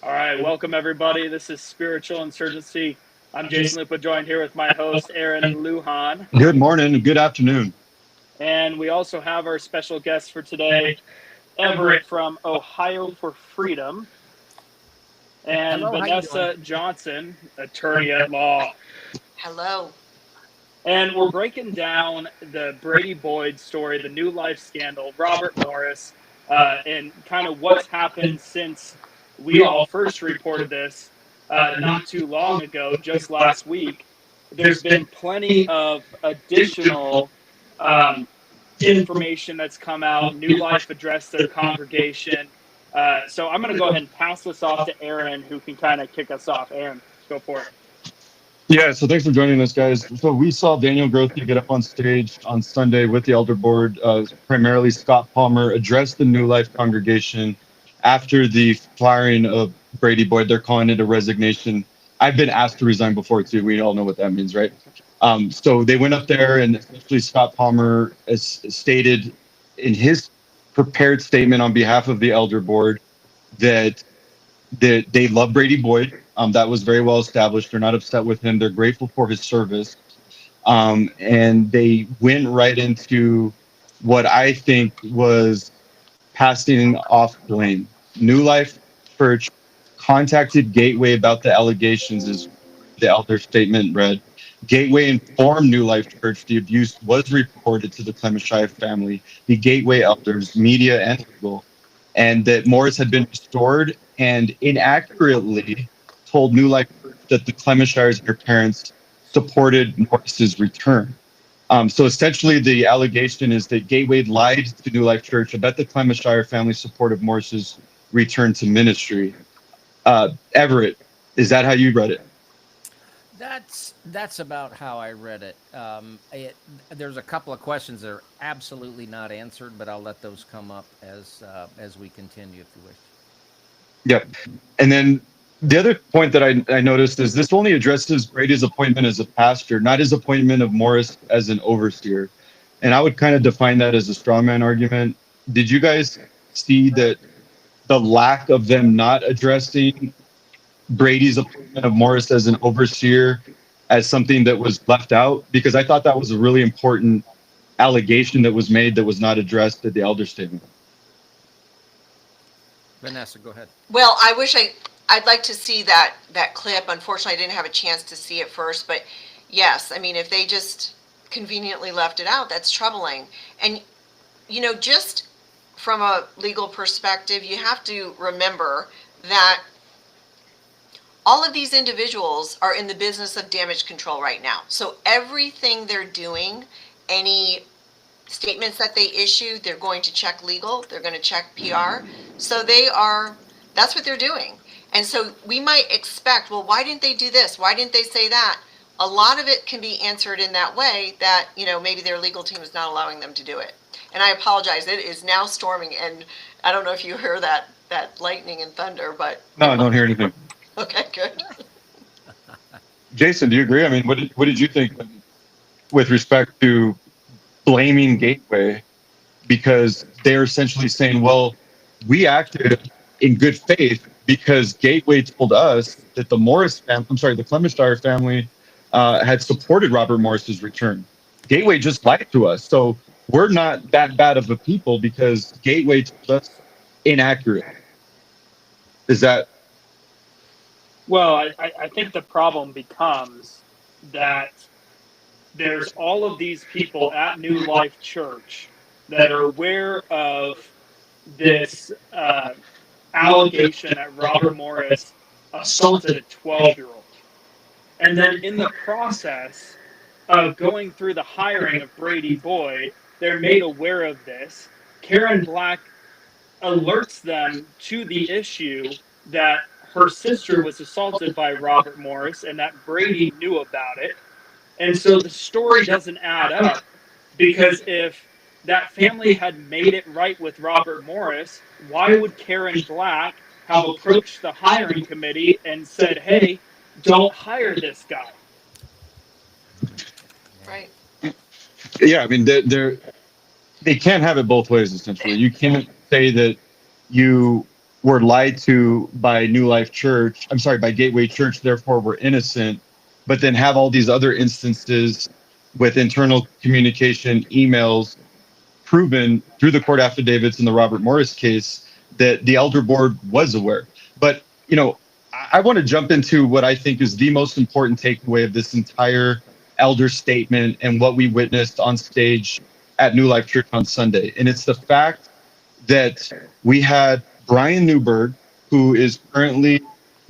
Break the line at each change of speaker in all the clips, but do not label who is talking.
All right, welcome everybody. This is Spiritual Insurgency. I'm Jason Lupa, joined here with my host, Aaron Lujan.
Good morning and good afternoon.
And we also have our special guest for today, Everett from Ohio for Freedom, and
Hello, how you doing?
Vanessa Johnson, attorney at law.
Hello.
And we're breaking down the Brady Boyd story, the New Life scandal, Robert Morris, and kind of what's happened since we all first reported this not too long ago, just last week. There's been plenty of additional information that's come out. New Life addressed their congregation. So I'm going to go ahead and pass this off to Aaron, who can kind of kick us off. Aaron, go for it.
Yeah, so thanks for joining us, guys. So we saw Daniel Grothe get up on stage on Sunday with the elder board, primarily Scott Palmer, address the New Life congregation after the firing of Brady Boyd. They're calling it a resignation. I've been asked to resign before, too. We all know what that means, right? So they went up there, and essentially Scott Palmer has stated in his prepared statement on behalf of the elder board that they love Brady Boyd. That was very well established. They're not upset with him. They're grateful for his service. And they went right into what I think was passing off blame. New Life Church contacted Gateway about the allegations, as the elder statement read. Gateway informed New Life Church the abuse was reported to the Clemenshire family, the Gateway elders, media, and legal, and that Morris had been restored, and inaccurately told New Life that the Clemenshires and their parents supported Morris's return. So essentially, the allegation is that Gateway lied to New Life Church about the Clemenshire family support of Morris's return to ministry. Everett, is that how you read it?
That's about how I read it. There's a couple of questions that are absolutely not answered, but I'll let those come up as we continue, if you wish.
Yep. And then the other point that I noticed is this only addresses Brady's appointment as a pastor, not his appointment of Morris as an overseer. And I would kind of define that as a straw man argument. Did you guys see that the lack of them not addressing Brady's appointment of Morris as an overseer as something that was left out? Because I thought that was a really important allegation that was made that was not addressed at the elder statement.
Vanessa, go ahead.
Well, I'd like to see that clip. Unfortunately, I didn't have a chance to see it first, but yes, I mean, if they just conveniently left it out, that's troubling. And, just from a legal perspective, you have to remember that all of these individuals are in the business of damage control right now. So everything they're doing, any statements that they issue, they're going to check legal, they're going to check PR. So that's what they're doing. And so we might expect, well, why didn't they do this? Why didn't they say that? A lot of it can be answered in that way that, maybe their legal team is not allowing them to do it. And I apologize, it is now storming, and I don't know if you hear that lightning and thunder, but.
No, I don't hear anything.
Okay, good.
Jason, do you agree? I mean, what did you think with respect to blaming Gateway? Because they're essentially saying, well, we acted in good faith because Gateway told us that the Clemenshire family had supported Robert Morris's return. Gateway just lied to us. So we're not that bad of a people because Gateway told us inaccurate. Is that?
Well, I think the problem becomes that there's all of these people at New Life Church that are aware of this allegation that Robert Morris assaulted a 12-year-old. And then in the process of going through the hiring of Brady Boyd, they're made aware of this. Karen Black alerts them to the issue that her sister was assaulted by Robert Morris and that Brady knew about it. And so the story doesn't add up, because if that family had made it right with Robert Morris, why would Karen Black have approached the hiring committee and said, hey, don't hire this guy?
Right.
Yeah, I mean, they can't have it both ways, essentially. You can't say that you were lied to by New Life Church. I'm sorry, by Gateway Church, therefore we're innocent. But then have all these other instances with internal communication, emails, proven through the court affidavits in the Robert Morris case that the elder board was aware. But, you know, I want to jump into what I think is the most important takeaway of this entire elder statement and what we witnessed on stage at New Life Church on Sunday. And it's the fact that we had Brian Newberg, who is currently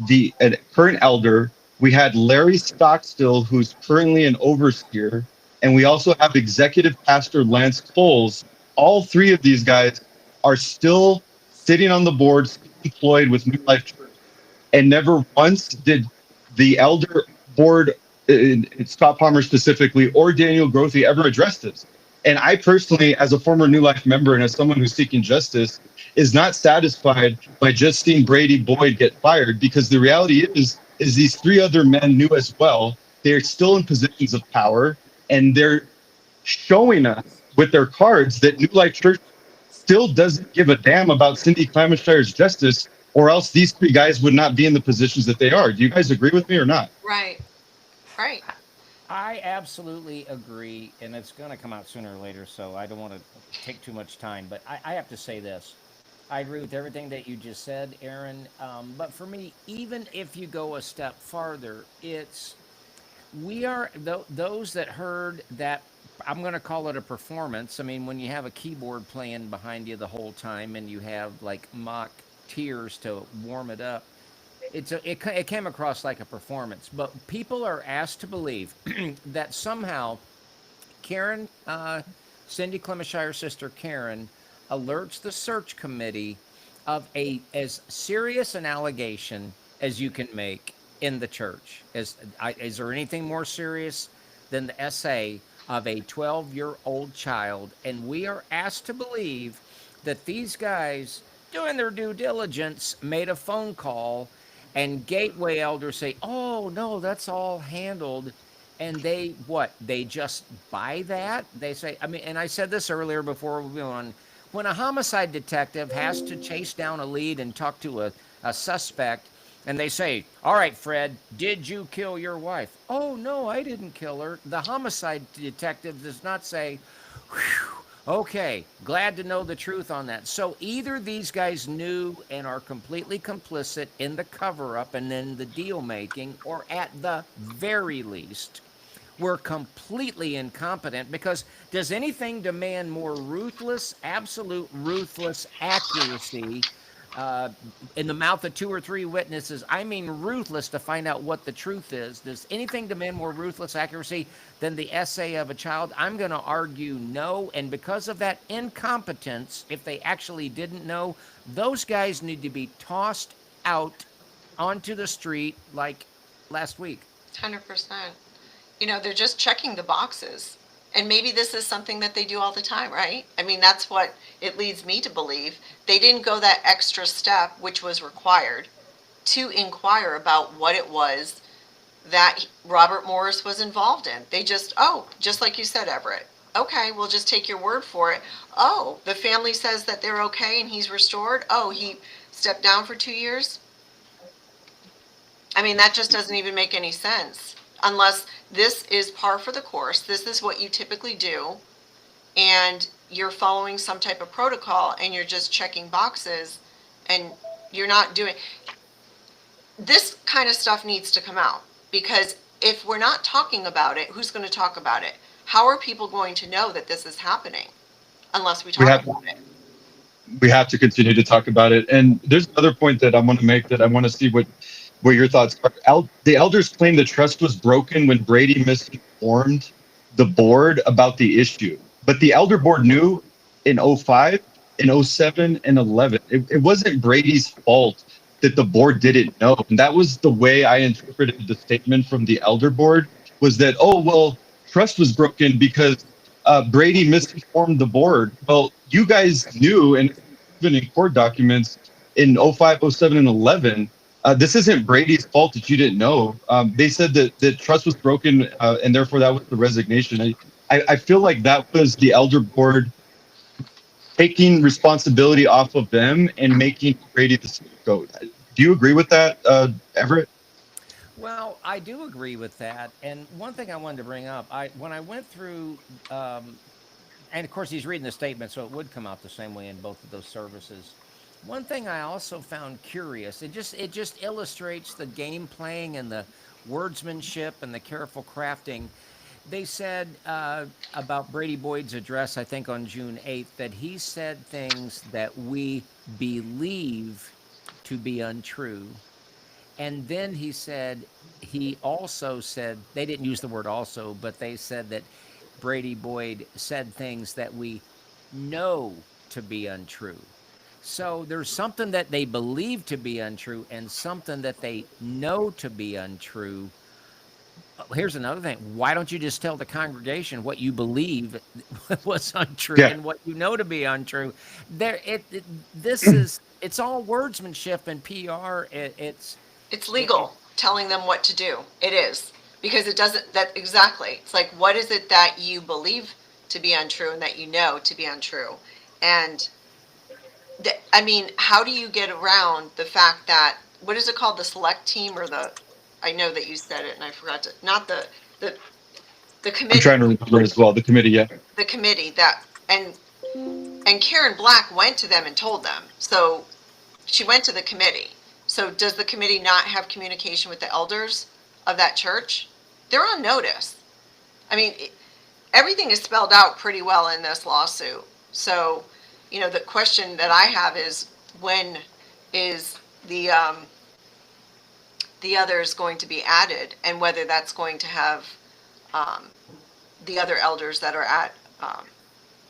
the current elder. We had Larry Stockstill, who's currently an overseer. And we also have executive pastor Lance Coles. All three of these guys are still sitting on the board, employed with New Life Church, and never once did the elder board, Scott Palmer specifically, or Daniel Grothe ever address this. And I personally, as a former New Life member and as someone who's seeking justice, is not satisfied by just seeing Brady Boyd get fired, because the reality is these three other men knew as well. They're still in positions of power, and they're showing us with their cards that New Life Church still doesn't give a damn about Cindy Clamishtire's justice, or else these three guys would not be in the positions that they are. Do you guys agree with me or not?
Right. Right.
I absolutely agree, and it's going to come out sooner or later, so I don't want to take too much time. But I have to say this. I agree with everything that you just said, Aaron. But for me, even if you go a step farther, we are those that heard that, I'm going to call it a performance. I mean, when you have a keyboard playing behind you the whole time and you have like mock tears to warm it up, it came across like a performance. But people are asked to believe that somehow Karen, Cindy Clemishire's sister Karen, alerts the search committee of as serious an allegation as you can make in the church. Is there anything more serious than the essay of a 12-year-old child? And we are asked to believe that these guys, doing their due diligence, made a phone call, and Gateway elders say, oh, no, that's all handled. And they just buy that? They say, I mean, and I said this earlier before we went on, when a homicide detective has to chase down a lead and talk to a suspect, and they say, all right, Fred, did you kill your wife? Oh, no, I didn't kill her. The homicide detective does not say, okay, glad to know the truth on that. So either these guys knew and are completely complicit in the cover-up and then the deal-making, or at the very least, were completely incompetent, because does anything demand more ruthless, absolute ruthless accuracy in the mouth of 2 or 3 witnesses? I mean ruthless to find out what the truth is. Does anything demand more ruthless accuracy than the essay of a child? I'm going to argue no. And because of that incompetence, if they actually didn't know, those guys need to be tossed out onto the street like last week.
100%. You know, they're just checking the boxes. And maybe this is something that they do all the time, right? I mean, that's what it leads me to believe. They didn't go that extra step, which was required, to inquire about what it was that Robert Morris was involved in. They just like you said, Everett. Okay, we'll just take your word for it. Oh, the family says that they're okay and he's restored. Oh, he stepped down for 2 years. I mean, that just doesn't even make any sense. Unless this is par for the course, this is what you typically do, and you're following some type of protocol, and you're just checking boxes, and you're not doing... This kind of stuff needs to come out, because if we're not talking about it, who's going to talk about it? How are people going to know that this is happening unless we talk about it?
We have to continue to talk about it. And there's another point that I want to make, that I want to see what your thoughts are. The elders claim the trust was broken when Brady misinformed the board about the issue. But the elder board knew in 05, in 07, and 11. It wasn't Brady's fault that the board didn't know. And that was the way I interpreted the statement from the elder board, was that, oh, well, trust was broken because Brady misinformed the board. Well, you guys knew, and even in court documents in 05, 07, and 11, this isn't Brady's fault that you didn't know. They said that the trust was broken, and therefore that was the resignation. I feel like that was the elder board taking responsibility off of them and making Brady the scapegoat. Do you agree with that, Everett?
Well, I do agree with that. And one thing I wanted to bring up, when I went through, and of course he's reading the statement, so it would come out the same way in both of those services. One thing I also found curious, it just illustrates the game playing and the wordsmanship and the careful crafting. They said about Brady Boyd's address, I think on June 8th, that he said things that we believe to be untrue. And then he also said, they didn't use the word also, but they said that Brady Boyd said things that we know to be untrue. So there's something that they believe to be untrue and something that they know to be untrue. Here's another thing. Why don't you just tell the congregation what you believe was untrue
Yeah.
and what you know to be untrue? This is, it's all wordsmanship and PR.
It's
It
legal telling them what to do. It is. Because it doesn't, that exactly. It's like, what is it that you believe to be untrue and that you know to be untrue? And I mean, how do you get around the fact that, what is it called? The select team or I know that you said it and I forgot to, not the
I'm
committee,
trying to remember as well. The committee, yeah.
the committee that, and Karen Black went to them and told them. So she went to the committee. So does the committee not have communication with the elders of that church? They're on notice. I mean, everything is spelled out pretty well in this lawsuit. So, the question that I have is, when is the others going to be added, and whether that's going to have the other elders that are at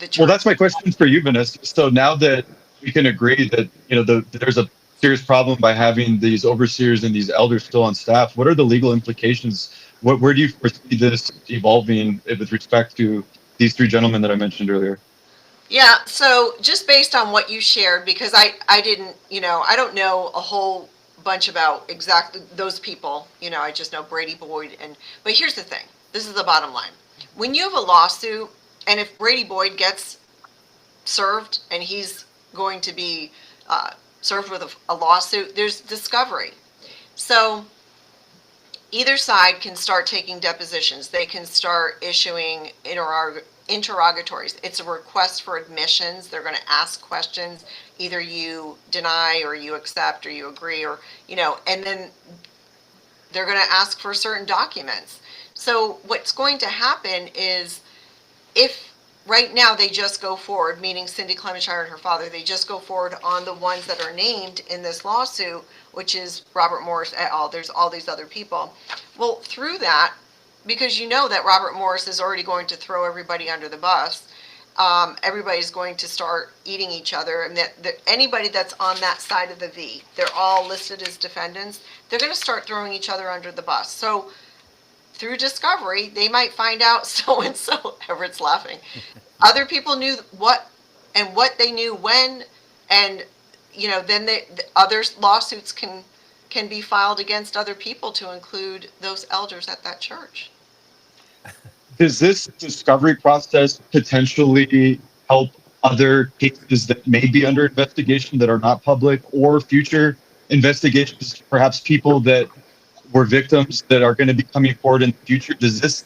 the church.
Well, that's my question for you, Vanessa. So now that we can agree that there's a serious problem by having these overseers and these elders still on staff, what are the legal implications? Where do you foresee this evolving with respect to these three gentlemen that I mentioned earlier?
Yeah, so just based on what you shared, because I didn't, I don't know a whole bunch about exactly those people. I just know Brady Boyd. But here's the thing. This is the bottom line. When you have a lawsuit, and if Brady Boyd gets served and he's going to be served with a lawsuit, there's discovery. So either side can start taking depositions. They can start issuing interrogatories. It's a request for admissions. They're going to ask questions. Either you deny or you accept or you agree, or, and then they're going to ask for certain documents. So what's going to happen is, if right now they just go forward, meaning Cindy Clementshire and her father, they just go forward on the ones that are named in this lawsuit, which is Robert Morris et al. There's all these other people. Well, through that, because that Robert Morris is already going to throw everybody under the bus, everybody's going to start eating each other, and that anybody that's on that side of the V, they're all listed as defendants, they're going to start throwing each other under the bus. So through discovery, they might find out so-and-so, Everett's laughing, other people knew what they knew when, and, then the other lawsuits can be filed against other people, to include those elders at that church.
Does this discovery process potentially help other cases that may be under investigation that are not public, or future investigations, perhaps people that were victims that are going to be coming forward in the future? Does this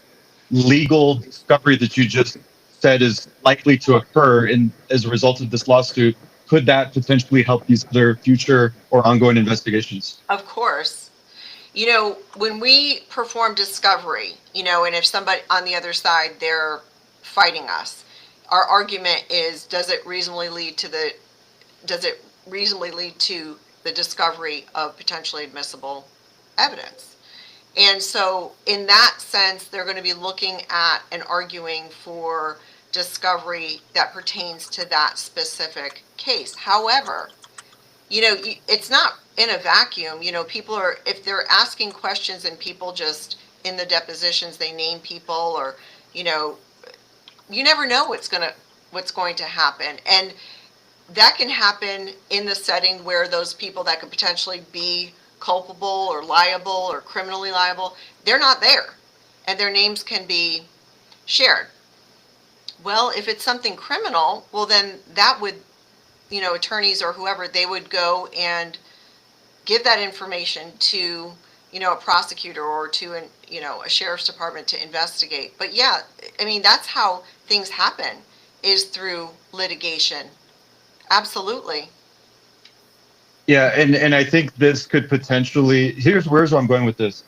legal discovery that you just said is likely to occur as a result of this lawsuit, could that potentially help these other future or ongoing investigations?
Of course. When we perform discovery, and if somebody on the other side, they're fighting us, our argument is, does it reasonably lead to the discovery of potentially admissible evidence? And so in that sense, they're going to be looking at and arguing for discovery that pertains to that specific case. However, it's not in a vacuum. People are, if they're asking questions and people just, in the depositions, they name people, or, you never know what's going to happen. And that can happen in the setting where those people that could potentially be culpable or liable or criminally liable, they're not there, and their names can be shared. Well, if it's something criminal, well, then that would, attorneys or whoever, they would go and give that information to, a prosecutor or to a sheriff's department to investigate. But yeah, I mean, that's how things happen, is through litigation. Absolutely.
Yeah, and I think this could potentially, where's where I'm going with this.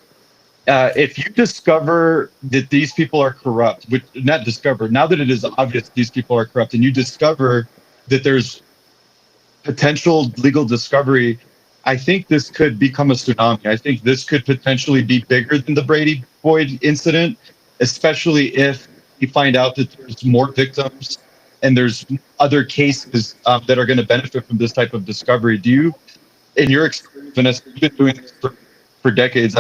If you discover that these people are corrupt, which not discover, now that it is obvious these people are corrupt, and you discover that there's potential legal discovery, I think this could become a tsunami. I think this could potentially be bigger than the Brady Boyd incident, especially if you find out that there's more victims and there's other cases that are going to benefit from this type of discovery. Do you, in your experience, Vanessa, you've been doing this for decades,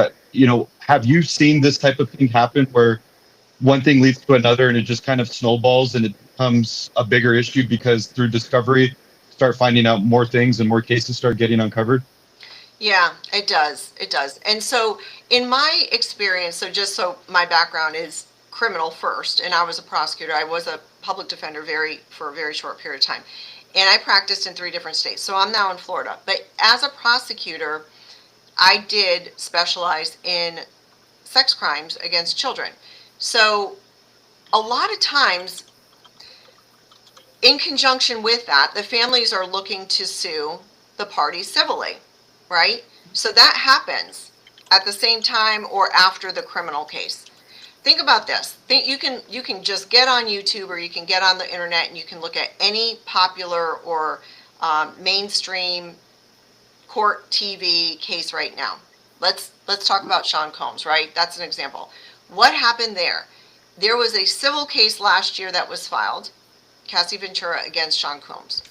have you seen this type of thing happen where one thing leads to another and it just kind of snowballs and it becomes a bigger issue because through discovery, start finding out more things and more cases start getting uncovered?
Yeah, it does. It does. And so, in my experience, so my background is criminal first, and I was a prosecutor. I was a public defender for a very short period of time. And I practiced in 3 different states. So I'm now in Florida. But as a prosecutor, I did specialize in sex crimes against children. So a lot of times, in conjunction with that, the families are looking to sue the parties civilly, right? So that happens at the same time or after the criminal case. Think about this. You can just get on YouTube or you can get on the internet and you can look at any popular or mainstream court TV case right now. Let's talk about Sean Combs, right? That's an example. What happened there? There was a civil case last year that was filed, Cassie Ventura against Sean Combs.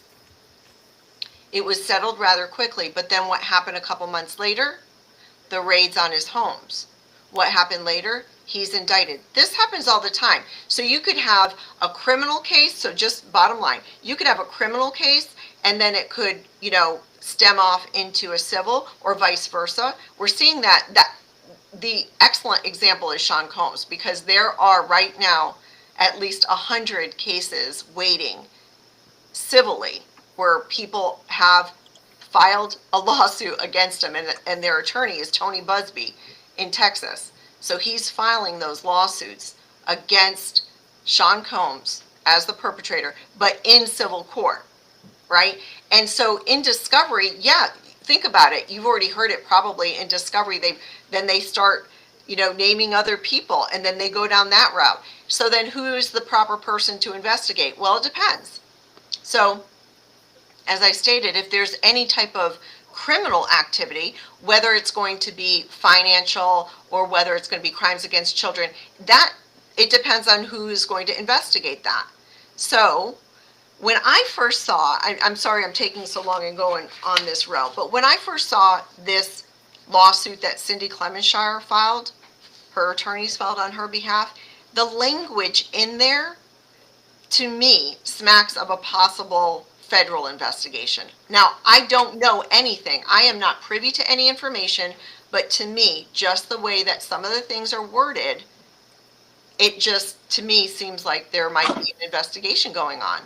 It was settled rather quickly, but then what happened a couple months later? The raids on his homes. What happened later? He's indicted. This happens all the time. So you could have a criminal case, so just bottom line, you could have a criminal case and then it could, stem off into a civil or vice versa. We're seeing that the excellent example is Sean Combs, because there are right now at least 100 cases waiting civilly where people have filed a lawsuit against him, and their attorney is Tony Busby in Texas. So he's filing those lawsuits against Sean Combs as the perpetrator, but in civil court, right? And so in discovery, yeah, think about it. You've already heard it probably in discovery. They start, naming other people, and then they go down that route. So then who is the proper person to investigate? Well, it depends. So as I stated, if there's any type of criminal activity, whether it's going to be financial or whether it's going to be crimes against children, that it depends on who is going to investigate that. So when I first saw, I'm sorry I'm taking so long and going on this route, but when I first saw this lawsuit that Cindy Clemenshire filed, her attorneys filed on her behalf, the language in there, to me, smacks of a possible federal investigation. Now, I don't know anything. I am not privy to any information, but to me, just the way that some of the things are worded, it just, to me, seems like there might be an investigation going on.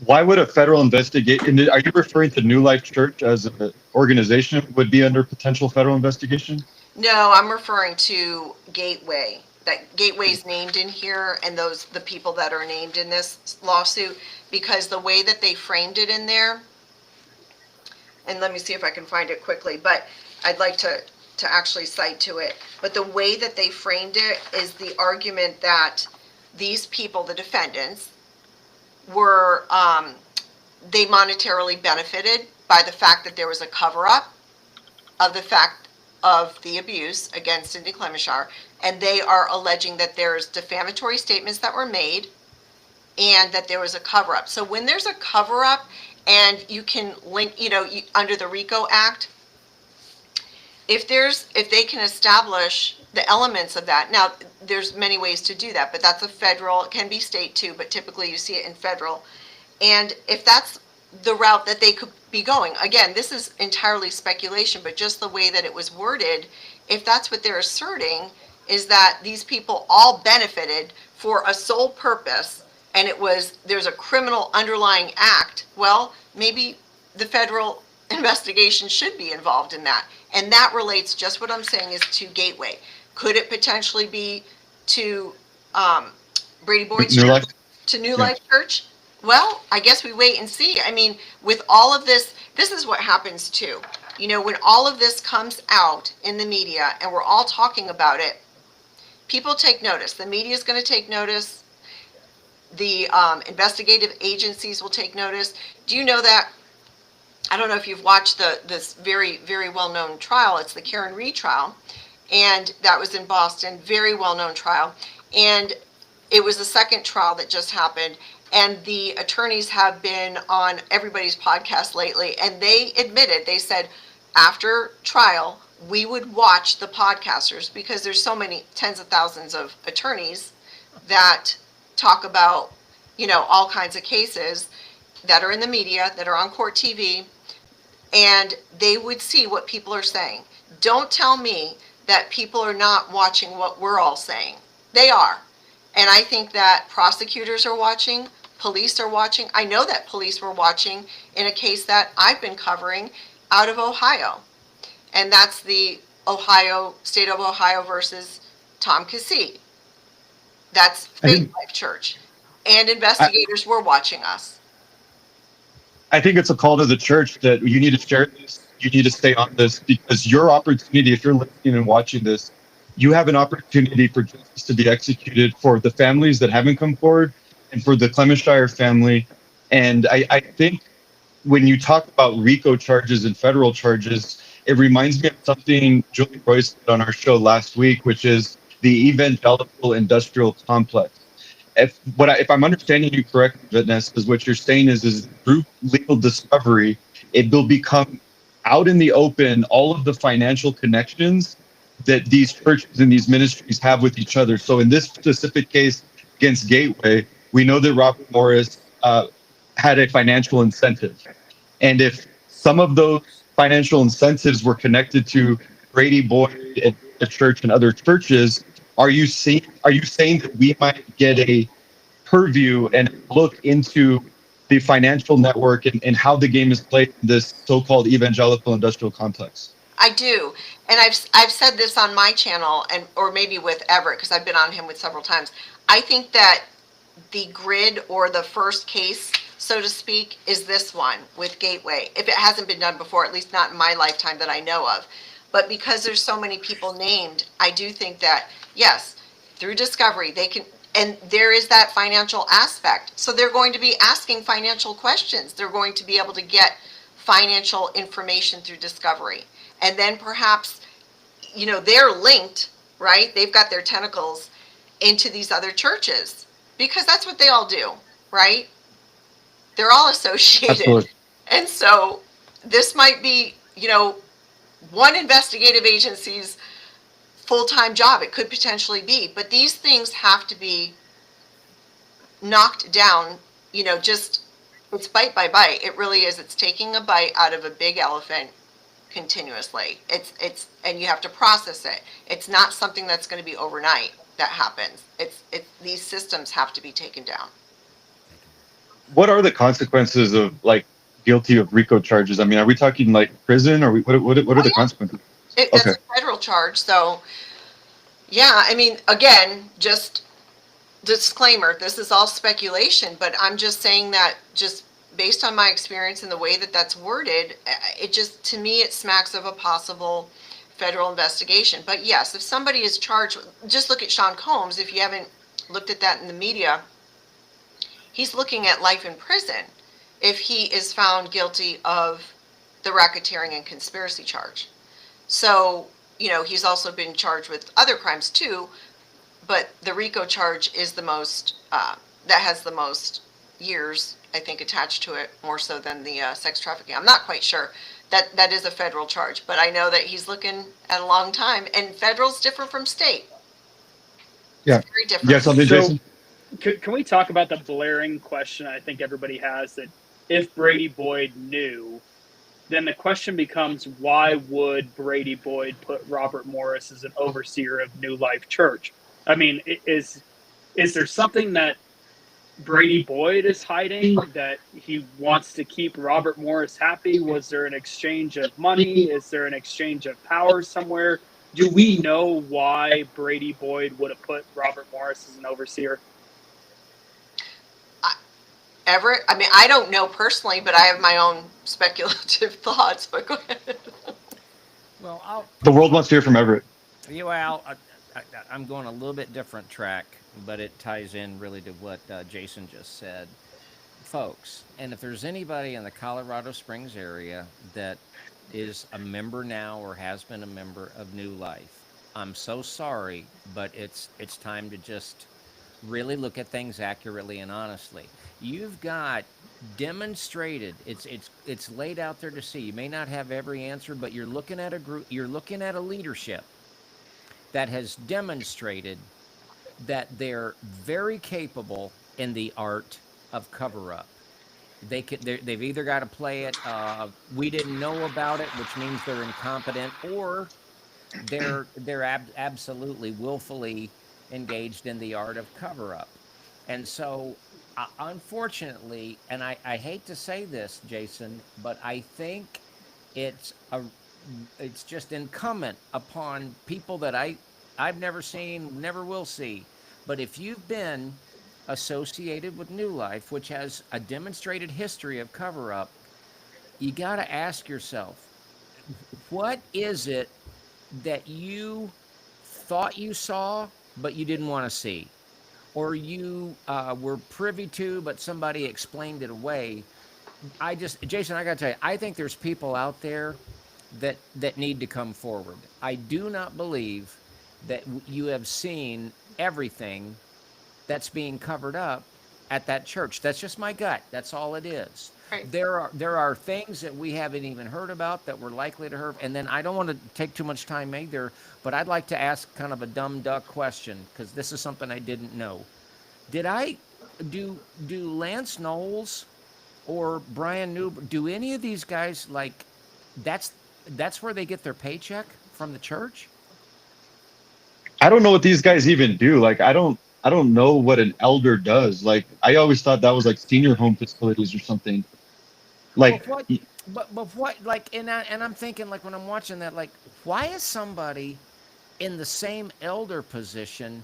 Why would a federal investigation, are you referring to New Life Church as an organization would be under potential federal investigation?
No, I'm referring to Gateway. That Gateway's named in here, and the people that are named in this lawsuit, because the way that they framed it in there, and let me see if I can find it quickly, but I'd like to actually cite to it. But the way that they framed it is the argument that these people, the defendants, were, they monetarily benefited by the fact that there was a cover-up of the fact of the abuse against Cindy Clemenshire, and they are alleging that there's defamatory statements that were made and that there was a cover-up. So when there's a cover-up, and you can link, under the RICO Act, if they can establish the elements of that, now there's many ways to do that, but that's a federal, it can be state too, but typically you see it in federal. And if that's the route that they could be going, again, this is entirely speculation, but just the way that it was worded, if that's what they're asserting, is that these people all benefited for a sole purpose and there's a criminal underlying act, well, maybe the federal investigation should be involved in that. And that relates, just what I'm saying is to Gateway. Could it potentially be to Brady Boyd's
New
church,
Life?
to New
Yeah.
Life Church? Well, I guess we wait and see. I mean, with all of this, this is what happens too. You know, when all of this comes out in the media and we're all talking about it, people take notice. The media is going to take notice. The investigative agencies will take notice. Do you know that? I don't know if you've watched this very, very well-known trial. It's the Karen Reed trial, and that was in Boston. Very well-known trial, and it was the second trial that just happened. And the attorneys have been on everybody's podcast lately, and they admitted, they said, after trial, we would watch the podcasters because there's so many tens of thousands of attorneys that talk about, you know, all kinds of cases that are in the media, that are on court TV, and they would see what people are saying. Don't tell me that people are not watching what we're all saying. They are. And I think that prosecutors are watching, police are watching. I know that police were watching in a case that I've been covering out of Ohio. And that's the state of Ohio versus Tom Cassie. That's Faith Life Church. And investigators were watching us.
I think it's a call to the church that you need to share this. You need to stay on this, because your opportunity, if you're listening and watching this, you have an opportunity for justice to be executed for the families that haven't come forward and for the Clementshire family. And I think when you talk about RICO charges and federal charges, it reminds me of something Julie Royce did on our show last week, which is the evangelical industrial complex. If I'm understanding you correctly, Witness, is what you're saying is through legal discovery, it will become out in the open all of the financial connections that these churches and these ministries have with each other. So in this specific case against Gateway, we know that Robert Morris had a financial incentive. And if some of those financial incentives were connected to Brady Boyd and the church and other churches, are you saying that we might get a purview and look into the financial network and how the game is played in this so-called evangelical industrial complex?
I do. And I've said this on my channel, or maybe with Everett, because I've been on him with several times. I think that the grid, or the first case, so to speak, is this one with Gateway. If it hasn't been done before, at least not in my lifetime that I know of. But because there's so many people named, I do think that, yes, through discovery, they can, and there is that financial aspect. So they're going to be asking financial questions. They're going to be able to get financial information through discovery. And then perhaps, you know, they're linked, right? They've got their tentacles into these other churches, because that's what they all do, right? They're all associated.
Absolutely.
And so this might be, you know, one investigative agency's full-time job. It could potentially be, but these things have to be knocked down, you know, just, it's bite by bite. It really is. It's taking a bite out of a big elephant continuously. It's and you have to process it. It's not something that's going to be overnight that happens. These systems have to be taken down.
What are the consequences of, like, guilty of RICO charges? I mean, are we talking like prison, or what are the consequences?
That's a federal charge. So yeah, I mean, again, just disclaimer, this is all speculation, but I'm just saying that, just based on my experience and the way that that's worded, it just, to me, it smacks of a possible federal investigation. But yes, if somebody is charged, just look at Sean Combs. If you haven't looked at that in the media, he's looking at life in prison if he is found guilty of the racketeering and conspiracy charge. So, you know, he's also been charged with other crimes too, but the RICO charge is the most, that has the most years, I think, attached to it, more so than the sex trafficking. I'm not quite sure. That is a federal charge, but I know that he's looking at a long time, and federal's different from state.
Yeah.
It's very different.
Yeah, something, Jason?
Can we talk about the blaring question I think everybody has, that if Brady Boyd knew, then the question becomes, why would Brady Boyd put Robert Morris as an overseer of New Life Church? I mean, is there something that Brady Boyd is hiding, that he wants to keep Robert Morris happy? Was there an exchange of money? Is there an exchange of power somewhere? Do we know why Brady Boyd would have put Robert Morris as an overseer?
Everett, I mean, I don't know personally, but I have my own speculative thoughts, but go ahead.
Well,
The world wants to hear from Everett.
I'm going a little bit different track, but it ties in really to what Jason just said. Folks, and if there's anybody in the Colorado Springs area that is a member now or has been a member of New Life, I'm so sorry, but it's time to just really look at things accurately and honestly. You've got demonstrated, it's laid out there to see. You may not have every answer, but you're looking at a group, you're looking at a leadership that has demonstrated that they're very capable in the art of cover up. They've either got to play it, we didn't know about it, which means they're incompetent, or they're absolutely willfully engaged in the art of cover up. And so, unfortunately, and I hate to say this, Jason, but I think it's a it's just incumbent upon people that I've never seen, never will see. But if you've been associated with New Life, which has a demonstrated history of cover up, you got to ask yourself, what is it that you thought you saw, but you didn't want to see? Or you were privy to, but somebody explained it away? Jason, I got to tell you, I think there's people out there that need to come forward. I do not believe that you have seen everything that's being covered up at that church. That's just my gut. That's all it is.
Right.
There are things that we haven't even heard about that we're likely to hear. And then I don't want to take too much time either, but I'd like to ask kind of a dumb duck question, because this is something I didn't know. Do Lance Knowles or Brian Newberg, do any of these guys, like, that's where they get their paycheck from the church?
I don't know what these guys even do. Like, I don't know what an elder does. Like, I always thought that was like senior home facilities or something. Like,
But what, like, and I'm thinking, like, when I'm watching that, like, why is somebody in the same elder position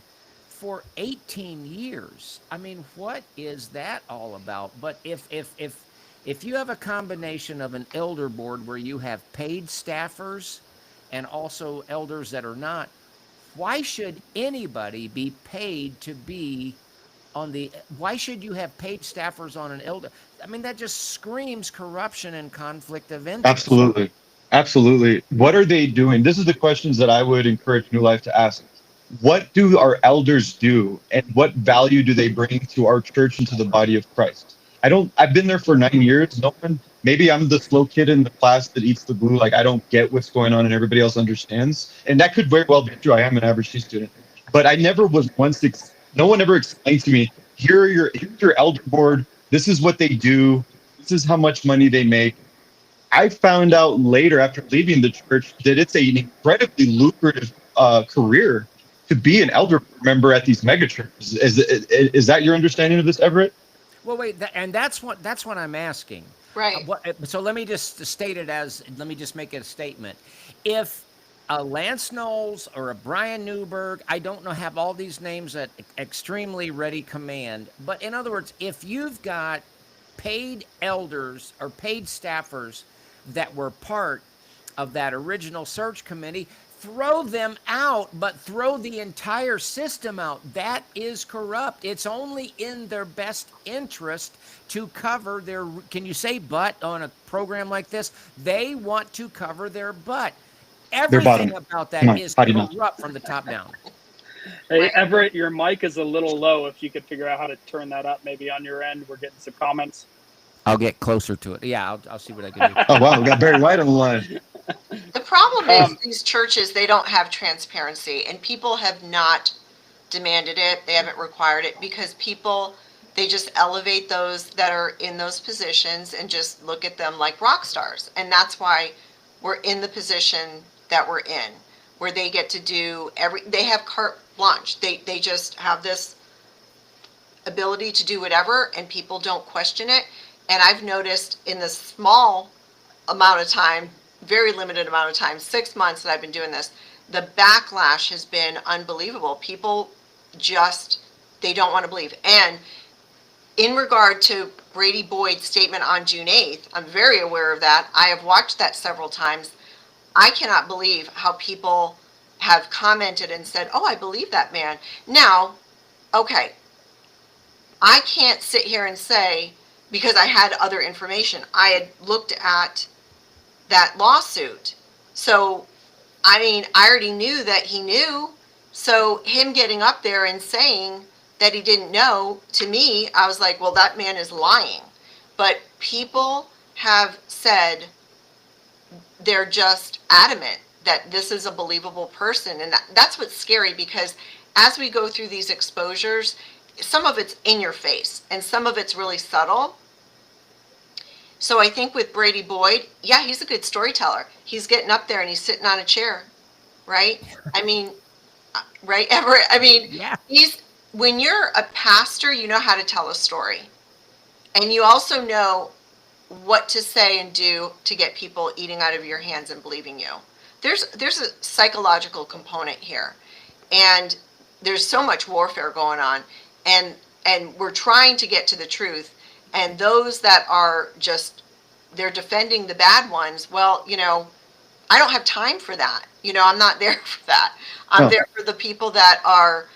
for 18 years? I mean, what is that all about? But if you have a combination of an elder board where you have paid staffers and also elders that are not, why should anybody be paid to be why should you have paid staffers on an elder? I mean, that just screams corruption and conflict of interest.
absolutely. Absolutely. What are they doing? This is the questions that I would encourage New Life to ask. What do our elders do, and what value do they bring to our church and to the body of Christ? I've been there for 9 years. No one, maybe I'm the slow kid in the class that eats the glue. Like, I don't get what's going on and everybody else understands. And that could very well be true. I am an average C student. But I never was no one ever explained to me, here's your elder board. This is what they do. This is how much money they make. I found out later, after leaving the church, that it's an incredibly lucrative career to be an elder member at these megachurches. Is that your understanding of this, Everett?
Well, wait, and that's what I'm asking.
Right.
So let me just state it let me just make it a statement. If a Lance Knowles or a Brian Newberg, I don't know, have all these names at extremely ready command, but in other words, if you've got paid elders or paid staffers that were part of that original search committee, throw them out, but throw the entire system out. That is corrupt. It's only in their best interest to cover their, can you say butt on a program like this? They want to cover their butt. Everything about that is corrupt from the top down.
Hey, Everett, your mic is a little low. If you could figure out how to turn that up, maybe on your end. We're getting some comments.
I'll get closer to it. Yeah, I'll see what I can do.
Oh, wow. We got Barry White on the line.
The problem is these churches, they don't have transparency, and people have not demanded it. They haven't required it because they just elevate those that are in those positions and just look at them like rock stars. And that's why we're in the position that we're in, where they get to do they have carte blanche. They just have this ability to do whatever, and people don't question it. And I've noticed in the small amount of time, very limited amount of time, 6 months that I've been doing this, the backlash has been unbelievable. People just, they don't want to believe. And in regard to Brady Boyd's statement on June 8th, I'm very aware of that. I have watched that several times. I cannot believe how people have commented and said, oh, I believe that man. Now, okay, I can't sit here and say, because I had other information, I had looked at that lawsuit. So, I mean, I already knew that he knew. So him getting up there and saying that he didn't know, to me, I was like, well, that man is lying. But people have said they're just adamant that this is a believable person. And that's what's scary, because as we go through these exposures, some of it's in your face and some of it's really subtle. So I think with Brady Boyd, yeah, he's a good storyteller. He's getting up there and he's sitting on a chair, right? I mean, right, Everett? I mean,
Yeah.
When you're a pastor, you know how to tell a story. And you also know what to say and do to get people eating out of your hands and believing you. There's a psychological component here. And there's so much warfare going on. And we're trying to get to the truth. And those that are just, they're defending the bad ones, well, you know, I don't have time for that. You know, I'm not there for that. I'm there for the people that are,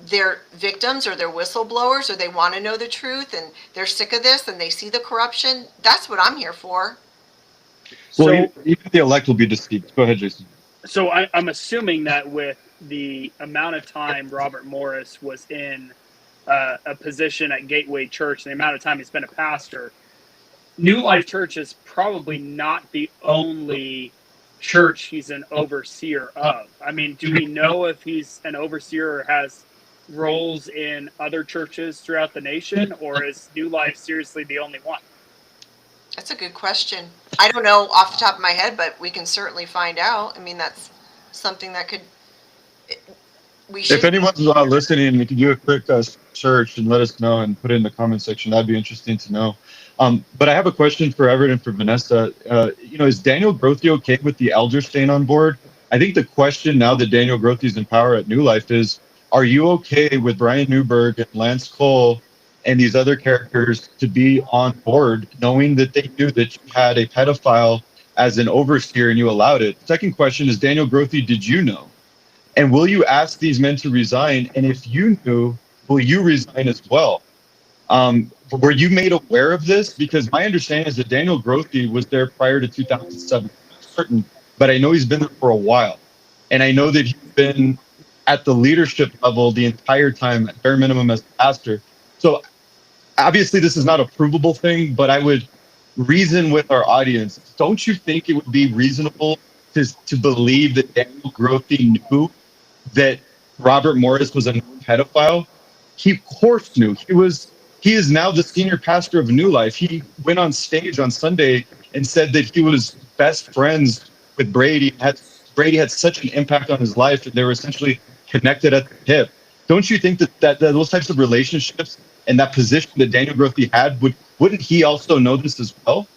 they're victims or they're whistleblowers, or they want to know the truth and they're sick of this and they see the corruption. That's what I'm here for.
Well, even the elect will be deceived. Go ahead, Jason.
So I'm assuming that with the amount of time Robert Morris was in a position at Gateway Church, and the amount of time he's been a pastor, New Life Church is probably not the only church he's an overseer of. I mean, do we know if he's an overseer or has roles in other churches throughout the nation, or is New Life seriously the only one?
That's a good question. I don't know off the top of my head, but we can certainly find out. I mean, that's something that could, we should.
If anyone's listening, we can do a quick search and let us know and put it in the comment section. That'd be interesting to know. But I have a question for Everett and for Vanessa. You know, is Daniel Grothe okay with the elder staying on board? I think the question now that Daniel Grothe is in power at New Life is, are you okay with Brian Newberg and Lance Cole and these other characters to be on board, knowing that they knew that you had a pedophile as an overseer and you allowed it? Second question is, Daniel Grothe, did you know? And will you ask these men to resign? And if you knew, will you resign as well? Were you made aware of this? Because my understanding is that Daniel Grothe was there prior to 2007. I'm not certain, but I know he's been there for a while. And I know that he's been at the leadership level the entire time, at bare minimum as pastor. So obviously this is not a provable thing, but I would reason with our audience. Don't you think it would be reasonable to believe that Daniel Grothe knew that Robert Morris was a pedophile? He, of course, knew. He is now the senior pastor of New Life. He went on stage on Sunday and said that he was best friends with Brady. Brady had such an impact on his life that they were essentially connected at the hip. Don't you think that those types of relationships and that position that Daniel Grothe had, wouldn't he also know this as well?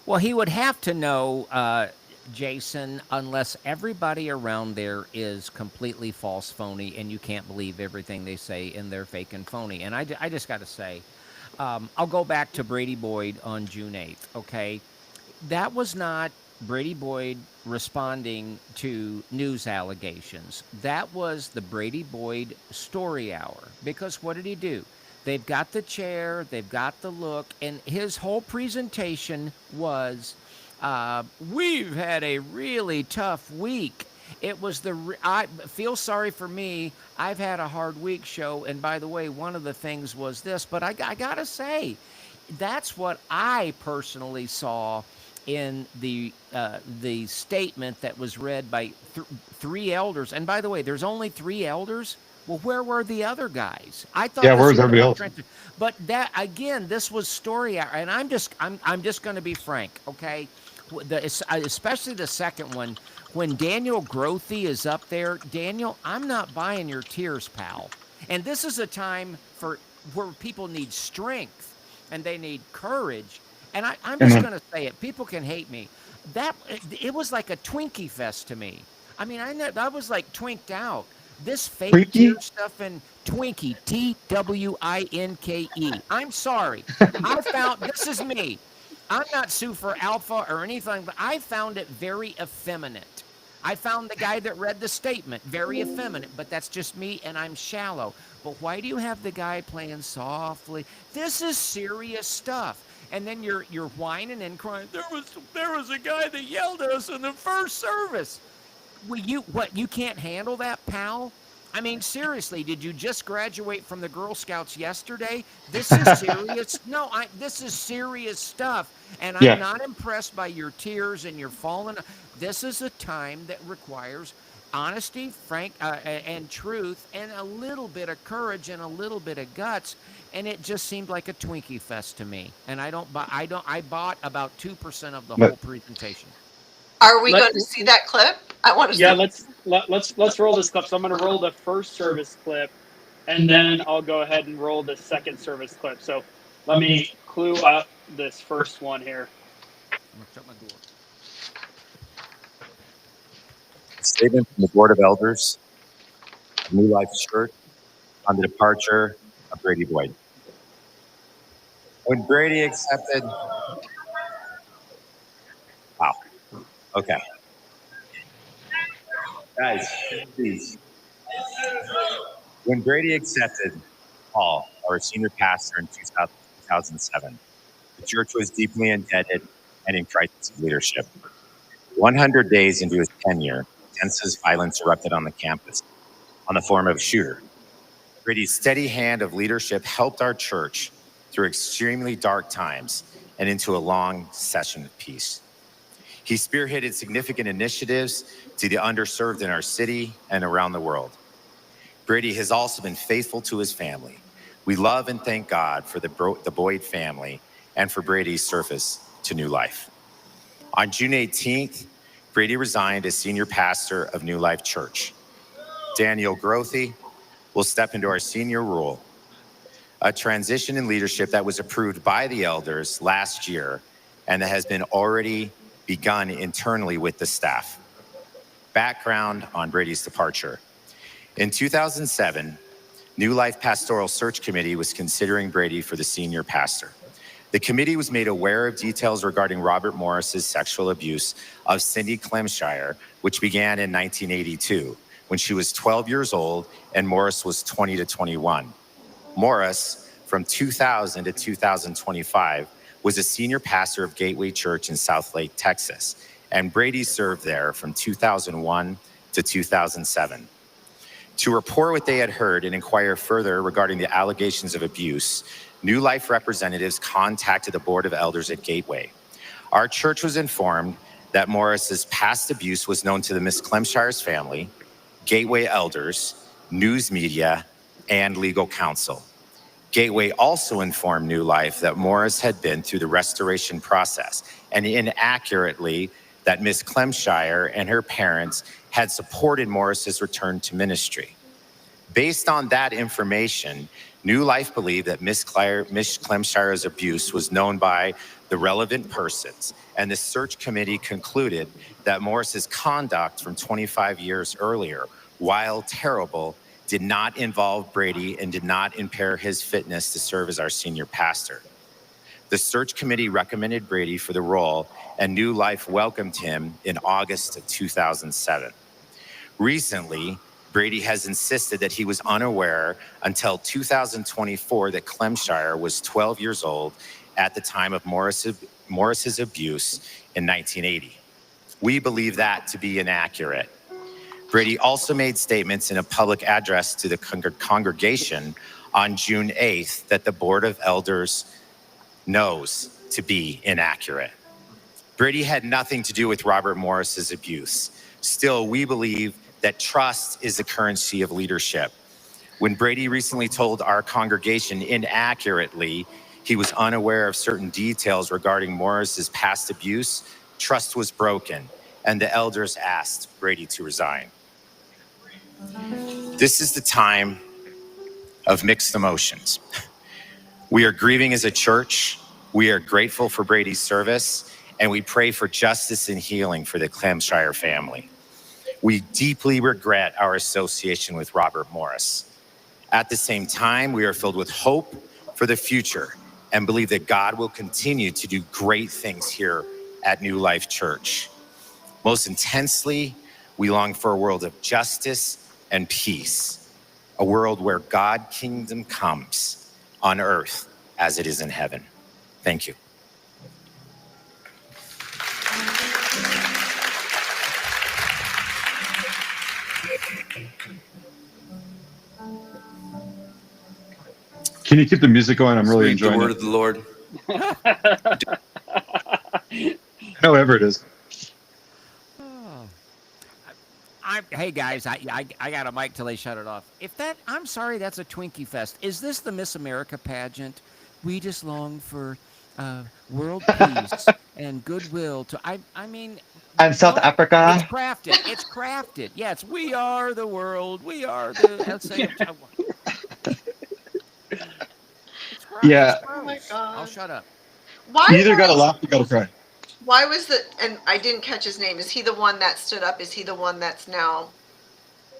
Well, he would have to know, Jason, unless everybody around there is completely false, phony, and you can't believe everything they say and they're fake and phony. And I just got to say, I'll go back to Brady Boyd on June 8th, okay? That was not Brady Boyd responding to news allegations. That was the Brady Boyd story hour. Because what did he do? They've got the chair, they've got the look, and his whole presentation was, we've had a really tough week. It was I feel sorry for me. I've had a hard week show, and by the way, one of the things was this. But I gotta say, that's what I personally saw in the statement that was read by three elders. And by the way, there's only 3 elders. Well, where were the other guys? I thought.
Yeah, where's everybody else?
But that again, this was story hour, and I'm just going to be frank, okay? Especially the second one, when Daniel Grothe is up there, Daniel, I'm not buying your tears, pal. And this is a time for where people need strength and they need courage. And I'm just going to say it. People can hate me. It was like a Twinkie fest to me. I mean, I was like twinked out. This fake tear stuff and Twinkie, TWINKE. I'm sorry. This is me. I'm not super alpha or anything, but I found it very effeminate. I found the guy that read the statement very effeminate, but that's just me and I'm shallow. But why do you have the guy playing softly? This is serious stuff. And then you're whining and crying. There was a guy that yelled at us in the first service. Well, you can't handle that, pal? I mean, seriously, did you just graduate from the Girl Scouts yesterday? This is serious. No, this is serious stuff. And I'm not impressed by your tears and your falling. This is a time that requires honesty, and truth, and a little bit of courage and a little bit of guts. And it just seemed like a Twinkie fest to me. And I bought about 2% of the whole presentation.
Are we going to see that clip? I want to see.
Yeah, let's roll this clip. So I'm going to roll the first service clip, and then I'll go ahead and roll the second service clip. So let me clue up this first one here.
I'm going to shut my door.
A statement from the Board of Elders of New Life Church on the departure of Brady Boyd. When Brady accepted... Wow. Okay. Guys, please. When Brady accepted Paul, our senior pastor, in 2007, the church was deeply indebted and in crisis of leadership. 100 days into his tenure, intense violence erupted on the campus on the form of a shooter. Brady's steady hand of leadership helped our church through extremely dark times and into a long session of peace. He spearheaded significant initiatives to the underserved in our city and around the world. Brady has also been faithful to his family. We love and thank God for the Boyd family and for Brady's service to New Life. On June 18th, Brady resigned as senior pastor of New Life Church. Daniel Grothy will step into our senior role, a transition in leadership that was approved by the elders last year and that has been already begun internally with the staff. Background on Brady's departure. In 2007, New Life Pastoral Search Committee was considering Brady for the senior pastor. The committee was made aware of details regarding Robert Morris's sexual abuse of Cindy Clemshire, which began in 1982, when she was 12 years old and Morris was 20 to 21. Morris, from 2000 to 2025, was a senior pastor of Gateway Church in Southlake, Texas, and Brady served there from 2001 to 2007. To report what they had heard and inquire further regarding the allegations of abuse, New Life representatives contacted the Board of Elders at Gateway. Our church was informed that Morris's past abuse was known to the Miss Clemshire's family, Gateway elders, news media, and legal counsel. Gateway also informed New Life that Morris had been through the restoration process and inaccurately that Miss Clemshire and her parents had supported Morris's return to ministry. Based on that information, New Life believed that Miss Clemshire's abuse was known by the relevant persons, and the search committee concluded that Morris's conduct from 25 years earlier, while terrible, did not involve Brady and did not impair his fitness to serve as our senior pastor. The search committee recommended Brady for the role, and New Life welcomed him in August of 2007. Recently, Brady has insisted that he was unaware until 2024 that Clemshire was 12 years old at the time of Morris's abuse in 1980. We believe that to be inaccurate. Brady also made statements in a public address to the congregation on June 8th that the Board of Elders knows to be inaccurate. Brady had nothing to do with Robert Morris's abuse. Still, we believe that trust is the currency of leadership. When Brady recently told our congregation inaccurately he was unaware of certain details regarding Morris's past abuse, trust was broken, and the elders asked Brady to resign. This is the time of mixed emotions. We are grieving as a church. We are grateful for Brady's service, and we pray for justice and healing for the Clemshire family. We deeply regret our association with Robert Morris. At the same time, we are filled with hope for the future and believe that God will continue to do great things here at New Life Church. Most intensely, we long for a world of justice and peace, a world where God's kingdom comes on earth as it is in heaven. Thank you.
Can you keep the music going? I'm really enjoying
the word
it.
of the Lord.
However it is.
Hey guys, I got a mic till they shut it off. I'm sorry, that's a Twinkie Fest. Is this the Miss America pageant? We just long for world peace and goodwill to. I mean.
And South Africa.
It's crafted. It's crafted. Yes, we are the world. We are the. Let's say.
Yeah.
Oh my God.
I'll shut up.
Why
You either
was-
gotta laugh or you gotta cry.
Why was the, and I didn't catch his name, is he the one that stood up? Is he the one that's now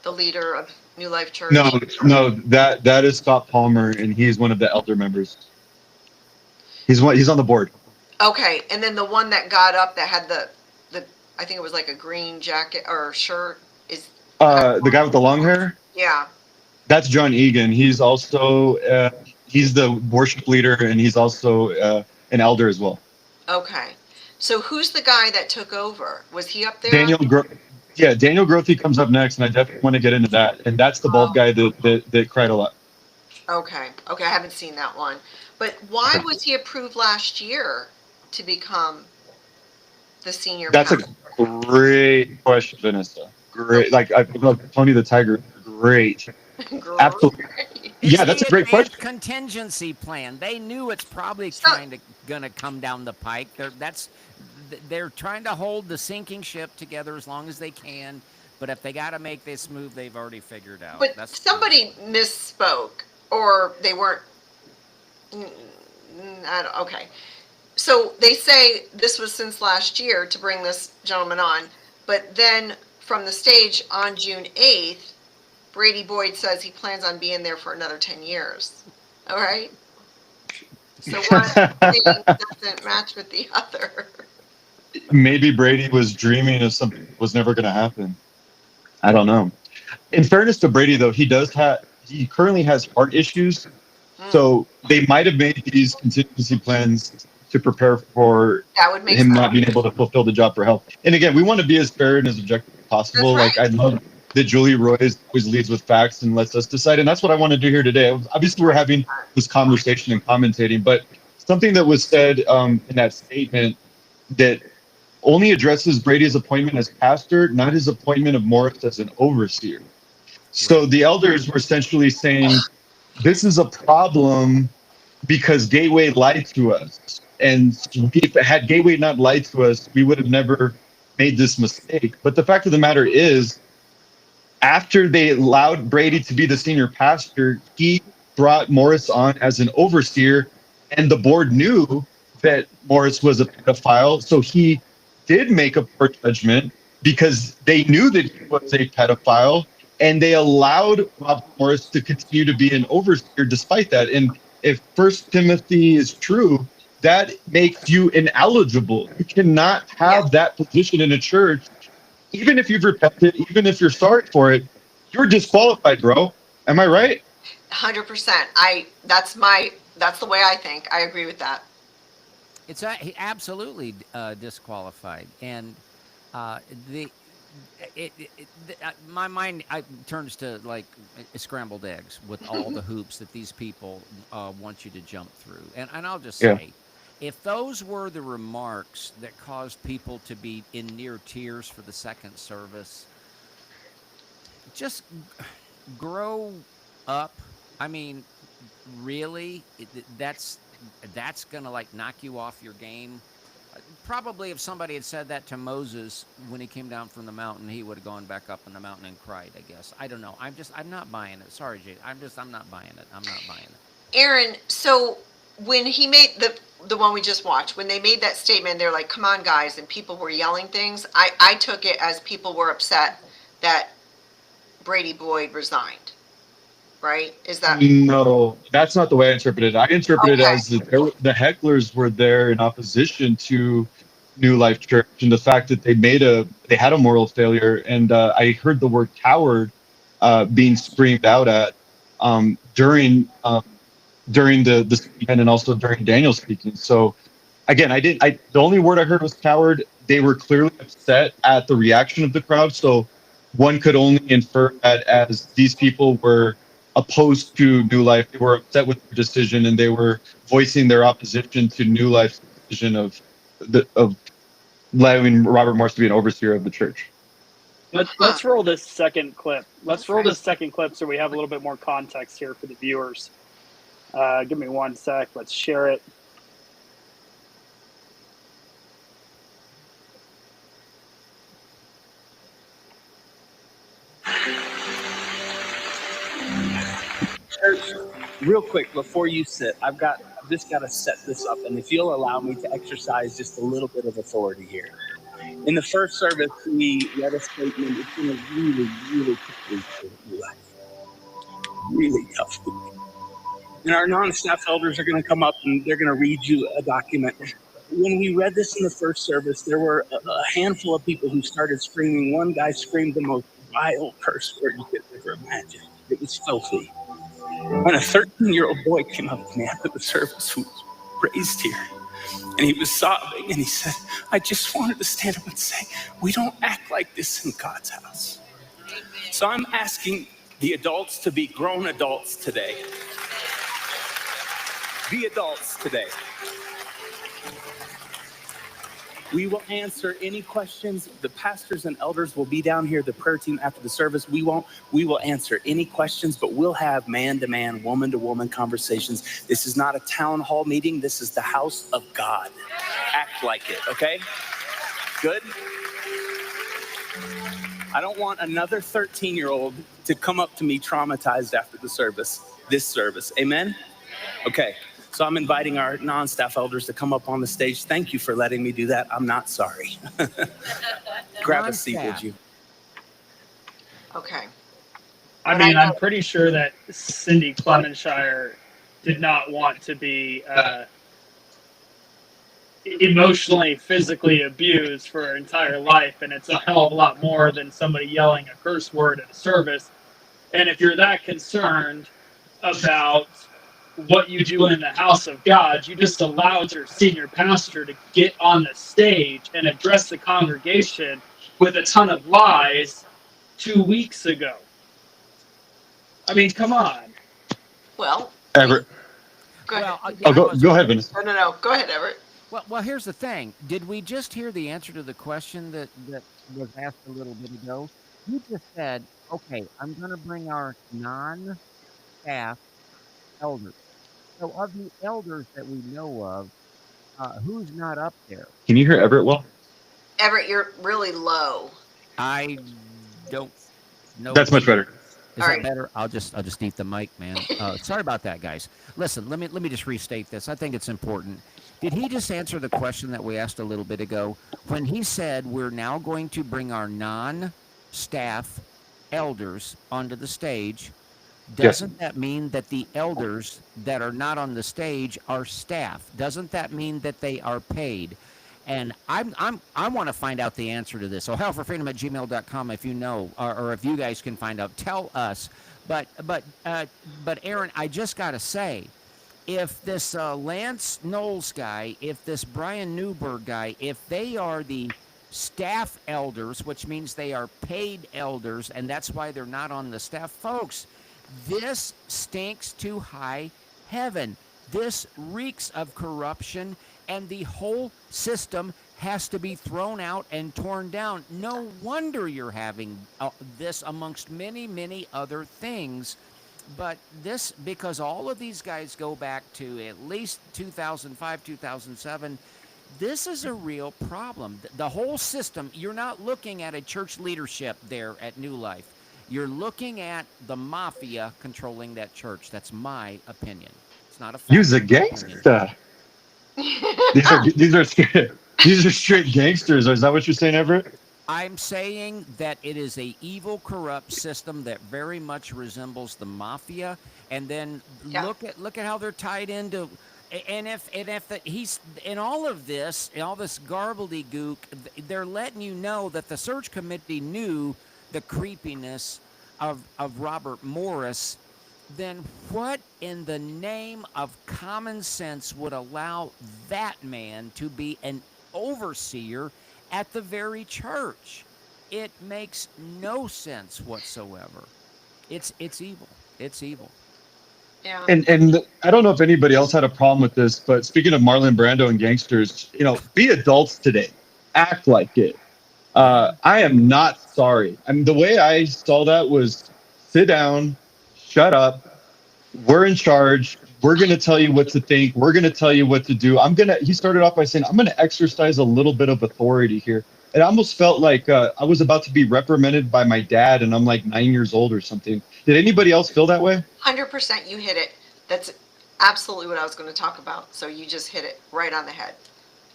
the leader of New Life Church?
No, that is Scott Palmer, and he's one of the elder members. He's on the board.
Okay, and then the one that got up that had the I think it was like a green jacket or shirt is
The guy with the long hair?
yeah.
That's John Egan. He's also he's the worship leader, and he's also an elder as well.
Okay. So who's the guy that took over? Was he up there?
Daniel Grothy comes up next, and I definitely want to get into that. And that's the bald guy that cried a lot.
Okay. Okay, I haven't seen that one. But why was he approved last year to become the senior
That's
pastor?
a great question, Vanessa. Great. Like Tony the Tiger. Great. Absolutely. Yeah, that's a great question.
Contingency plan. They knew it's probably gonna come down the pike. They're trying to hold the sinking ship together as long as they can. But if they got to make this move, they've already figured out.
But somebody misspoke, or they weren't. Okay. So they say this was since last year to bring this gentleman on, but then from the stage on June 8th, Brady Boyd says he plans on being there for another 10 years. All right? So one thing doesn't match with the other.
Maybe Brady was dreaming of something that was never going to happen. I don't know. In fairness to Brady, though, he currently has heart issues. So they might have made these contingency plans to prepare for him not being able to fulfill the job for health. And again, we want to be as fair and as objective as possible.
That's right.
Like, I love that Julie Roy always leads with facts and lets us decide. And that's what I want to do here today. Obviously, we're having this conversation and commentating, but something that was said in that statement that only addresses Brady's appointment as pastor, not his appointment of Morris as an overseer. So the elders were essentially saying, this is a problem because Gateway lied to us. And if had Gateway not lied to us, we would have never made this mistake. But the fact of the matter is, after they allowed Brady to be the senior pastor, he brought Morris on as an overseer, and the board knew that Morris was a pedophile. So he did make a poor judgment because they knew that he was a pedophile, and they allowed Robert Morris to continue to be an overseer despite that. And if 1 Timothy is true, that makes you ineligible. You cannot have that position in a church, even if you've repented, even if you're sorry for it. You're disqualified, bro. Am I right?
100%. That's the way I think. I agree with that.
It's absolutely disqualified, and my mind turns to like scrambled eggs with all the hoops that these people want you to jump through. And I'll just say, if those were the remarks that caused people to be in near tears for the second service, just grow up. I mean, really, that's going to like knock you off your game. Probably if somebody had said that to Moses when he came down from the mountain, he would have gone back up on the mountain and cried, I guess. I don't know. I'm not buying it. Sorry, Jade. I'm not buying it. I'm not buying it.
Aaron, so when he made the one we just watched, when they made that statement, they're like, come on, guys, and people were yelling things, I took it as people were upset that Brady Boyd resigned, right? Is that,
No, that's not the way I interpreted it. I interpreted it
okay,
as the hecklers were there in opposition to New Life Church and the fact that they had a moral failure. And I heard the word coward being screamed out at during the speaking and also during Daniel speaking. So again, the only word I heard was coward. They were clearly upset at the reaction of the crowd. So one could only infer that as these people were opposed to New Life. They were upset with the decision and they were voicing their opposition to New Life's decision of allowing Robert Morris to be an overseer of the church.
Let's roll this second clip. Let's roll this second clip so we have a little bit more context here for the viewers. Give me 1 sec. Let's share it.
Real quick before you sit, I've just got to set this up, and if you'll allow me to exercise just a little bit of authority here. In the first service, we read a statement. It's been a really, really tough week for you guys. Really tough week. And our non-staff elders are going to come up and they're going to read you a document. When we read this in the first service, there were a handful of people who started screaming. One guy screamed the most vile curse word you could ever imagine. It was filthy. When a 13-year-old boy came up to me after the service who was raised here, and he was sobbing, and he said, I just wanted to stand up and say, we don't act like this in God's house. So I'm asking the adults to be grown adults today. Be adults today. We will answer any questions. The pastors and elders will be down here, the prayer team after the service. We will answer any questions, but we'll have man-to-man, woman-to-woman conversations. This is not a town hall meeting. This is the house of God. Act like it, okay? Good? I don't want another 13-year-old to come up to me traumatized after this service. Amen? Okay. So I'm inviting our non-staff elders to come up on the stage. Thank you for letting me do that. I'm not sorry. Grab a seat, would you?
okay.
I mean, I'm pretty sure that Cindy Clemenshire did not want to be emotionally, physically abused for her entire life, and it's a hell of a lot more than somebody yelling a curse word at a service. And if you're that concerned about what you do in the house of God, you just allowed your senior pastor to get on the stage and address the congregation with a ton of lies 2 weeks ago. I mean, come on.
Well,
Everett.
Go ahead.
Go ahead, Vanessa.
No. Go ahead, Everett.
Well, here's the thing. Did we just hear the answer to the question that was asked a little bit ago? You just said, okay, I'm going to bring our non-staff elders. So of the elders that we know of, who's not up there?
Can you hear Everett well?
Everett, you're really low.
I don't know.
That's much better.
Is that better? I'll just eat the mic, man. Sorry about that, guys. Listen, let me just restate this. I think it's important. Did he just answer the question that we asked a little bit ago? When he said we're now going to bring our non-staff elders onto the stage, doesn't that mean that the elders that are not on the stage are staff? Doesn't that mean that they are paid? And I want to find out the answer to this. So hellforfreedom@gmail.com if you know, or if you guys can find out, tell us. But Aaron, I just got to say, if this Lance Knowles guy, if this Brian Newberg guy, if they are the staff elders, which means they are paid elders, and that's why they're not on the staff, folks, this stinks to high heaven. This reeks of corruption, and the whole system has to be thrown out and torn down. No wonder you're having this amongst many, many other things. But this, because all of these guys go back to at least 2005, 2007, this is a real problem. The whole system, you're not looking at a church leadership there at New Life. You're looking at the mafia controlling that church. That's my opinion. not a fact.
You's a
in my opinion.
gangster. These are straight gangsters. Is that what you're saying, Everett?
I'm saying that it is a evil, corrupt system that very much resembles the mafia. And then
Yeah.
look at how they're tied into. He's in all of this, in all this gobbledygook, they're letting you know that the search committee knew the creepiness of Robert Morris. Then what in the name of common sense would allow that man to be an overseer at the very church? It makes no sense whatsoever. It's evil. It's evil.
Yeah.
And I don't know if anybody else had a problem with this, but speaking of Marlon Brando and gangsters, be adults today. Act like it. I am not sorry. I mean, the way I saw that was sit down, shut up. We're in charge. We're going to tell you what to think. We're going to tell you what to do. He started off by saying, I'm going to exercise a little bit of authority here. It almost felt like I was about to be reprimanded by my dad, and I'm like 9 years old or something. Did anybody else feel that way?
100% you hit it. That's absolutely what I was going to talk about. So you just hit it right on the head.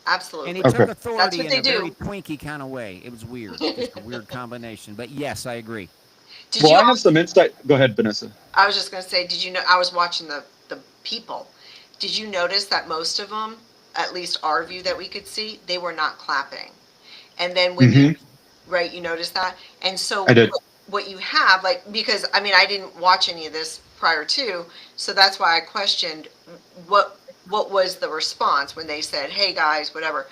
Absolutely.
And he
Okay.
took authority
That's
in
what
a
they
very
do.
Twinkie kind of way. It was weird. Just a weird combination. But yes, I agree.
Did
Well,
you
I have some insight. Go ahead, Vanessa.
I was just going to say, did you know, I was watching the people. Did you notice that most of them, at least our view that we could see, they were not clapping? And then when you, right, you noticed that? And so
I did.
what you have, like, because, I mean, I didn't watch any of this prior to, so that's why I questioned what was the response when they said, hey, guys, whatever.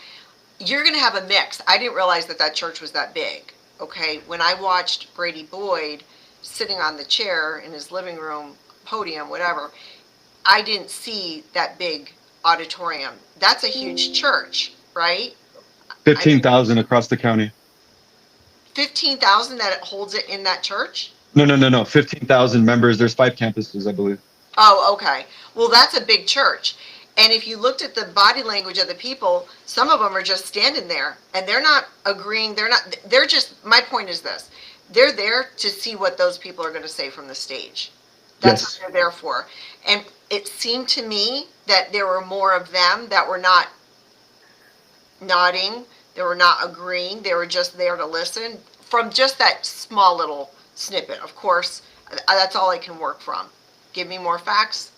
You're going to have a mix. I didn't realize that church was that big, okay? When I watched Brady Boyd sitting on the chair in his living room, podium, whatever, I didn't see that big auditorium. That's a huge church, right?
15,000 across the county.
15,000 that it holds it in that church?
No. 15,000 members. There's 5 campuses, I believe.
Oh, okay. Well, that's a big church. And if you looked at the body language of the people, some of them are just standing there and they're not agreeing. They're just, my point is this. They're there to see what those people are going to say from the stage. That's
Yes.
what they're there for. And it seemed to me that there were more of them that were not nodding. They were not agreeing. They were just there to listen from just that small little snippet. Of course, that's all I can work from. Give me more facts,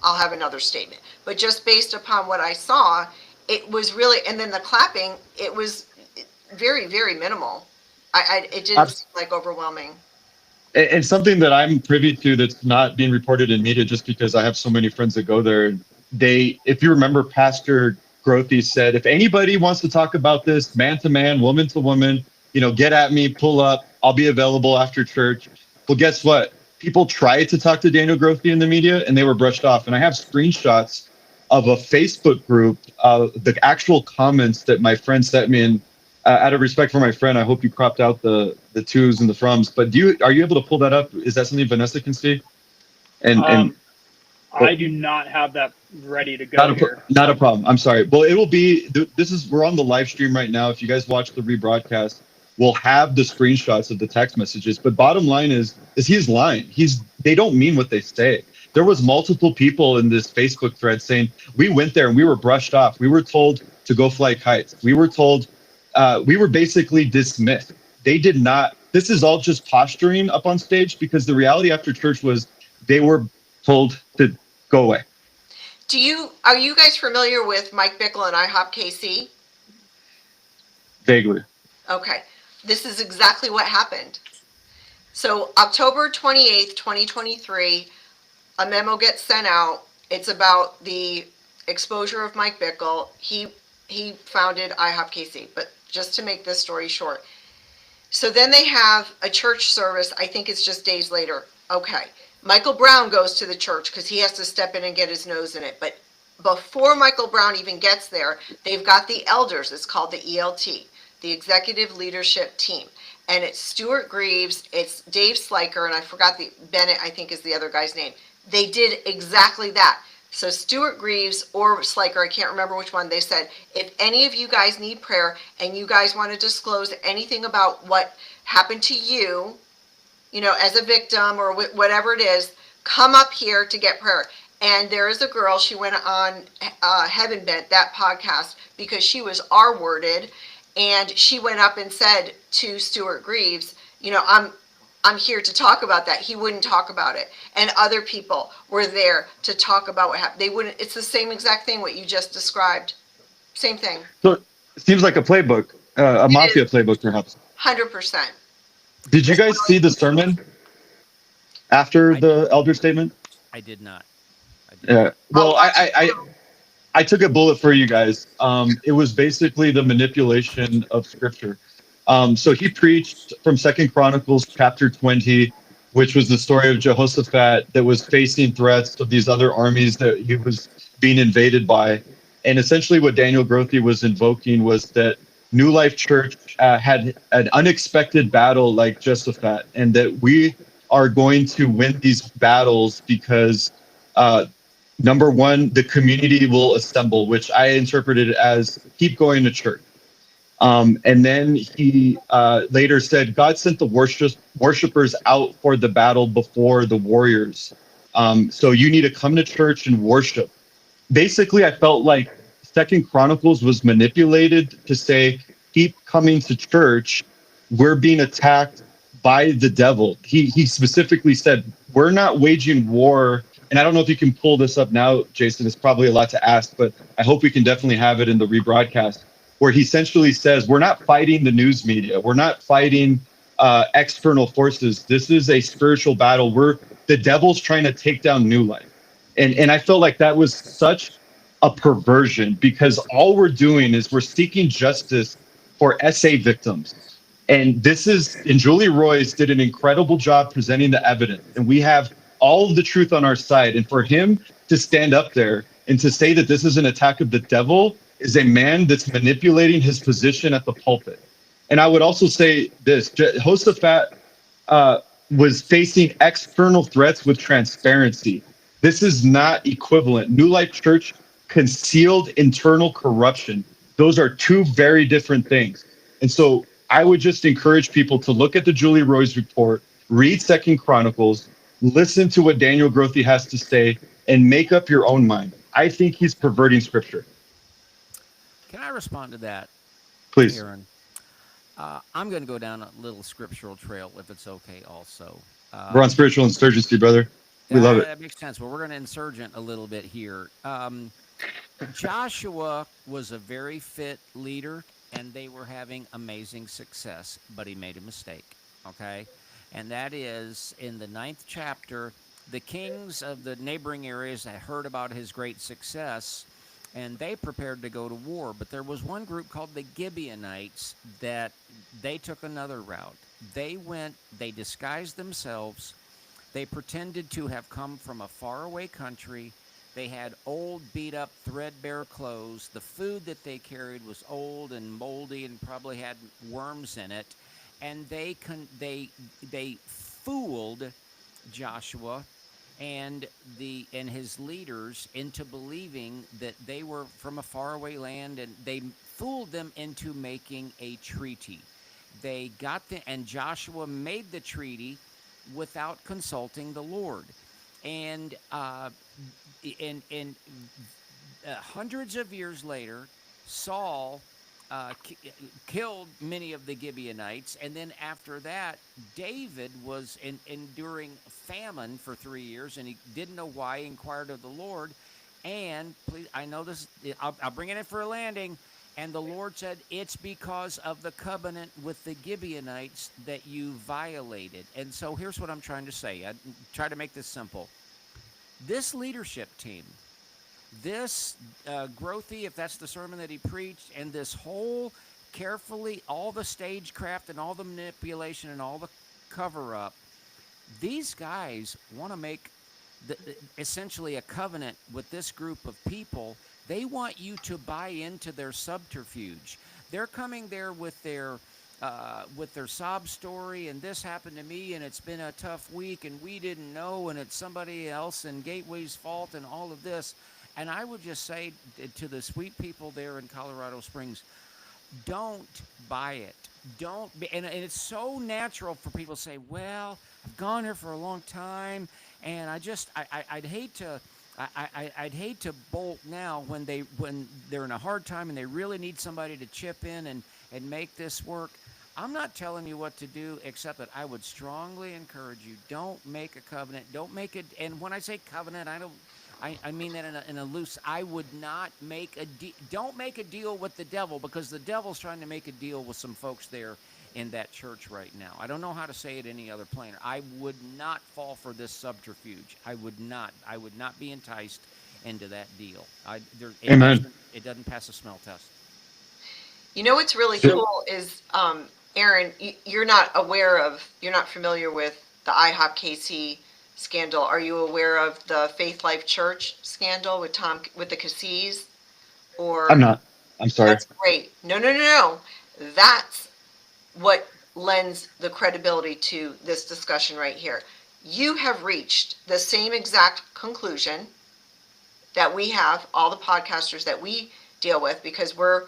I'll have another statement. But just based upon what I saw, it was really, and then the clapping, it was very, very minimal. It didn't seem like overwhelming.
And something that I'm privy to that's not being reported in media just because I have so many friends that go there. If you remember, Pastor Grothy said, if anybody wants to talk about this man to man, woman to woman, get at me, pull up, I'll be available after church. Well, guess what? People tried to talk to Daniel Grothy in the media and they were brushed off. And I have screenshots of a Facebook group, the actual comments that my friend sent me. And out of respect for my friend, I hope you cropped out the twos and the froms. But are you able to pull that up? Is that something Vanessa can see?
I do not have that ready to go here.
Not a problem. I'm sorry. Well, it will be. We're on the live stream right now. If you guys watch the rebroadcast, we'll have the screenshots of the text messages. But bottom line is he's lying. They don't mean what they say. There was multiple people in this Facebook thread saying we went there and we were brushed off. We were told to go fly kites. We were told we were basically dismissed. They did not. This is all just posturing up on stage because the reality after church was they were told to go away.
Are you guys familiar with Mike Bickle and IHOP KC?
Vaguely.
Okay. This is exactly what happened. So October 28th, 2023, a memo gets sent out. It's about the exposure of Mike Bickle. He founded IHOP KC, but just to make this story short. So then they have a church service. I think it's just days later. Okay. Michael Brown goes to the church because he has to step in and get his nose in it. But before Michael Brown even gets there, they've got the elders. It's called the ELT, the Executive Leadership Team. And it's Stuart Greaves, it's Dave Sliker, and I forgot Bennett, I think is the other guy's name. They did exactly that. So Stuart Greaves or Sliker, I can't remember which one, they said, if any of you guys need prayer and you guys want to disclose anything about what happened to you, as a victim or whatever it is, come up here to get prayer. And there is a girl, she went on Heaven Bent, that podcast, because she was R-worded, and she went up and said to Stuart Greaves, I'm here to talk about that. He wouldn't talk about it. And other people were there to talk about what happened. They wouldn't, it's the same exact thing what you just described. Same thing.
So it seems like a playbook, a mafia playbook, perhaps.
100%.
Did you guys see the sermon after the elder statement?
I did not.
Yeah. Well, I took a bullet for you guys. It was basically the manipulation of scripture. So he preached from Second Chronicles chapter 20, which was the story of Jehoshaphat that was facing threats of these other armies that he was being invaded by. And essentially what Daniel Grothe was invoking was that New Life Church had an unexpected battle like Jehoshaphat, and that we are going to win these battles because number one, the community will assemble, which I interpreted as keep going to church. And then he later said, God sent the worshipers out for the battle before the warriors. So you need to come to church and worship. Basically, I felt like Second Chronicles was manipulated to say, keep coming to church. We're being attacked by the devil. He specifically said, we're not waging war. And I don't know if you can pull this up now, Jason. It's probably a lot to ask, but I hope we can definitely have it in the rebroadcast, where he essentially says, we're not fighting the news media. We're not fighting external forces. This is a spiritual battle. The devil's trying to take down New Life. And I felt like that was such a perversion, because all we're doing is we're seeking justice for SA victims. And Julie Royce did an incredible job presenting the evidence. And we have all of the truth on our side. And for him to stand up there and to say that this is an attack of the devil is a man that's manipulating his position at the pulpit. And I would also say this, Jehoshaphat was facing external threats with transparency. This is not equivalent. New Life Church concealed internal corruption. Those are two very different things. And so I would just encourage people to look at the Julie Royce report, read Second Chronicles, listen to what Daniel Grothe has to say, and make up your own mind. I think he's perverting scripture.
Can I respond to that,
Please.
Aaron? I'm going to go down a little scriptural trail, if it's okay also.
We're on spiritual insurgency, brother. We love it.
That makes sense. Well, we're going to insurgent a little bit here. Joshua was a very fit leader, and they were having amazing success, but he made a mistake, okay? And that is, in the 9th chapter, the kings of the neighboring areas had heard about his great success, and they prepared to go to war. But there was one group called the Gibeonites that they took another route. They disguised themselves. They pretended to have come from a faraway country. They had old, beat-up, threadbare clothes. The food that they carried was old and moldy and probably had worms in it. And they fooled Joshua and his leaders into believing that they were from a faraway land, and they fooled them into making a treaty. And Joshua made the treaty without consulting the Lord. And hundreds of years later, Saul killed many of the Gibeonites, and then after that, David was enduring famine for 3 years, and he didn't know why. He inquired of the Lord, and please, I know this, I'll bring it in for a landing. And the Lord said, it's because of the covenant with the Gibeonites that you violated. And so here's what I'm trying to say. I try to make this simple. This leadership team, this Grothe, if that's the sermon that he preached, and this whole carefully, all the stagecraft and all the manipulation and all the cover-up, these guys want to make essentially a covenant with this group of people. They want you to buy into their subterfuge. They're coming there with their sob story, and this happened to me, and it's been a tough week, and we didn't know, and it's somebody else and Gateway's fault and all of this. And I would just say to the sweet people there in Colorado Springs, don't buy it. And it's so natural for people to say, well, I've gone here for a long time, and I'd hate to I'd hate to bolt now when they're in a hard time and they really need somebody to chip in and make this work. I'm not telling you what to do, except that I would strongly encourage you, don't make a covenant. Don't make it. And when I say covenant, I mean that in a loose. I would not make don't make a deal with the devil, because the devil's trying to make a deal with some folks there in that church right now. I don't know how to say it any other plainer. I would not fall for this subterfuge. I would not be enticed into that deal.
Amen.
It doesn't pass a smell test.
You know what's really cool is, Aaron, you're not familiar with the IHOP KC scandal. Are you aware of the Faith Life Church scandal with the Cassis? Or
I'm not. I'm sorry.
That's great. No. That's what lends the credibility to this discussion right here. You have reached the same exact conclusion that we have, all the podcasters that we deal with, because we're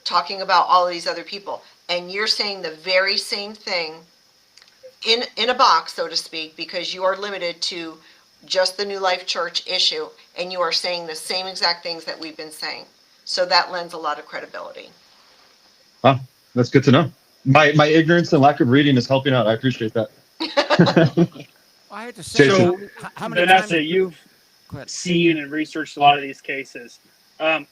talking about all of these other people. And you're saying the very same thing in a box, so to speak, because you are limited to just the New Life Church issue, and you are saying the same exact things that we've been saying. So that lends a lot of credibility.
Wow, that's good to know. My ignorance and lack of reading is helping out. I appreciate that.
I had to say,
so,
how many
Vanessa,
times?
you've seen and researched a lot of these cases. I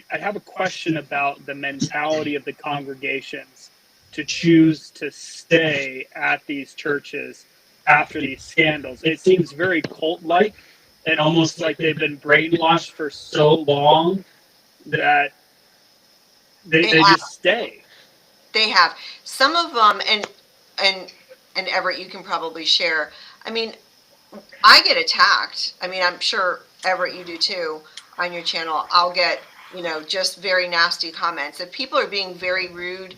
have a question about the mentality of the congregations to choose to stay at these churches after these scandals. It seems very cult-like and almost like they've been brainwashed for so long that they just stay.
They have. Some of them, and Everett, you can probably share. I mean, I get attacked. I mean, I'm sure, Everett, you do too, on your channel. I'll get, just very nasty comments. If people are being very rude,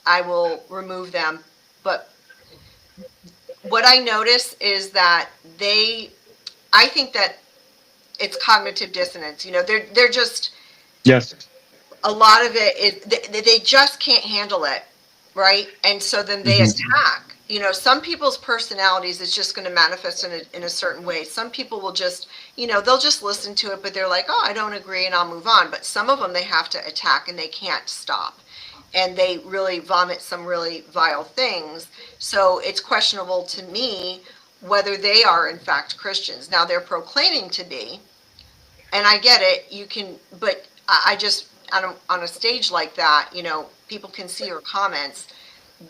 I will remove them. But what I notice is that I think that it's cognitive dissonance. They're just,
yes.
A lot of it is they just can't handle it, right? And so then they attack. Some people's personalities is just going to manifest in a certain way. Some people will just, they'll just listen to it, but they're like, oh, I don't agree, and I'll move on. But some of them, they have to attack, and they can't stop. And they really vomit some really vile things. So it's questionable to me whether they are, in fact, Christians. Now, they're proclaiming to be, and I get it. But I just, on a stage like that, people can see your comments.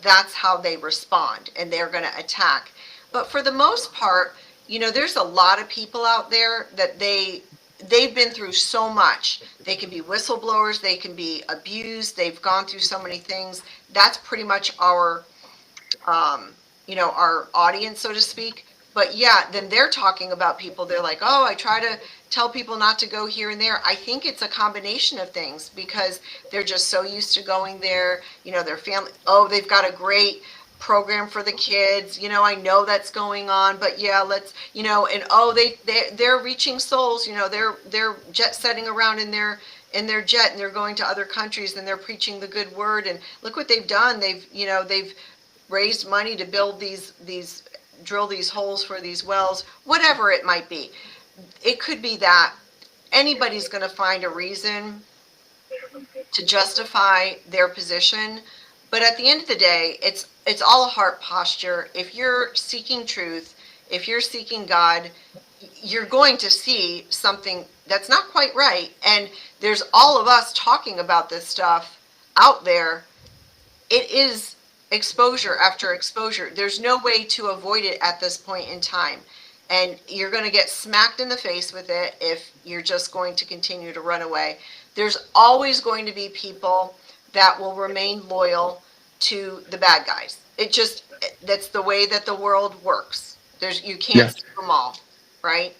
That's how they respond, and they're going to attack. But for the most part, there's a lot of people out there that they've been through so much. They can be whistleblowers, they can be abused, they've gone through so many things. That's pretty much our audience, so to speak. But yeah, then they're talking about people. They're like, oh, I try to tell people not to go here and there. I think it's a combination of things, because they're just so used to going there. Their family, oh, they've got a great program for the kids. I know that's going on, but yeah, let's, and oh, they're reaching souls. They're jet setting around in their jet, and they're going to other countries, and they're preaching the good word. And look what they've done. They've raised money to build drill these holes for these wells, whatever it might be. It could be that anybody's going to find a reason to justify their position. But at the end of the day, it's all a heart posture. If you're seeking truth, if you're seeking God, you're going to see something that's not quite right. And there's all of us talking about this stuff out there. It is exposure after exposure. There's no way to avoid it at this point in time. And you're going to get smacked in the face with it if you're just going to continue to run away. There's always going to be people that will remain loyal to the bad guys. That's the way that the world works. You can't see them all, right?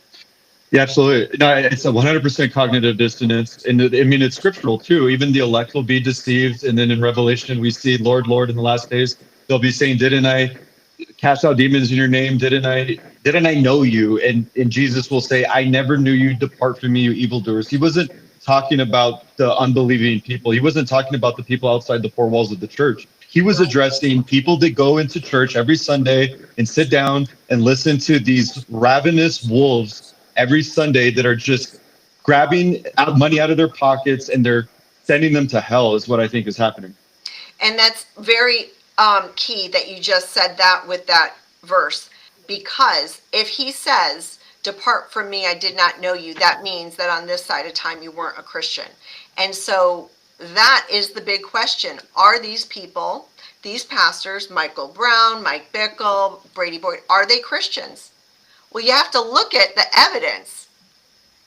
Yeah, absolutely. No, it's a 100% cognitive dissonance. And it's scriptural too. Even the elect will be deceived. And then in Revelation, we see Lord, Lord in the last days. They'll be saying, didn't I cast out demons in your name? Didn't I know you? And Jesus will say, I never knew you. Depart from me, you evildoers. He wasn't talking about the unbelieving people. He wasn't talking about the people outside the four walls of the church. He was addressing people that go into church every Sunday and sit down and listen to these ravenous wolves every Sunday that are just grabbing out money out of their pockets and they're sending them to hell is what I think is happening.
And that's very key that you just said that with that verse, because if he says, "Depart from me, I did not know you," that means that on this side of time you weren't a Christian. And so that is the big question. Are these people, these pastors, Michael Brown, Mike Bickle, Brady Boyd, are they Christians? Well, you have to look at the evidence,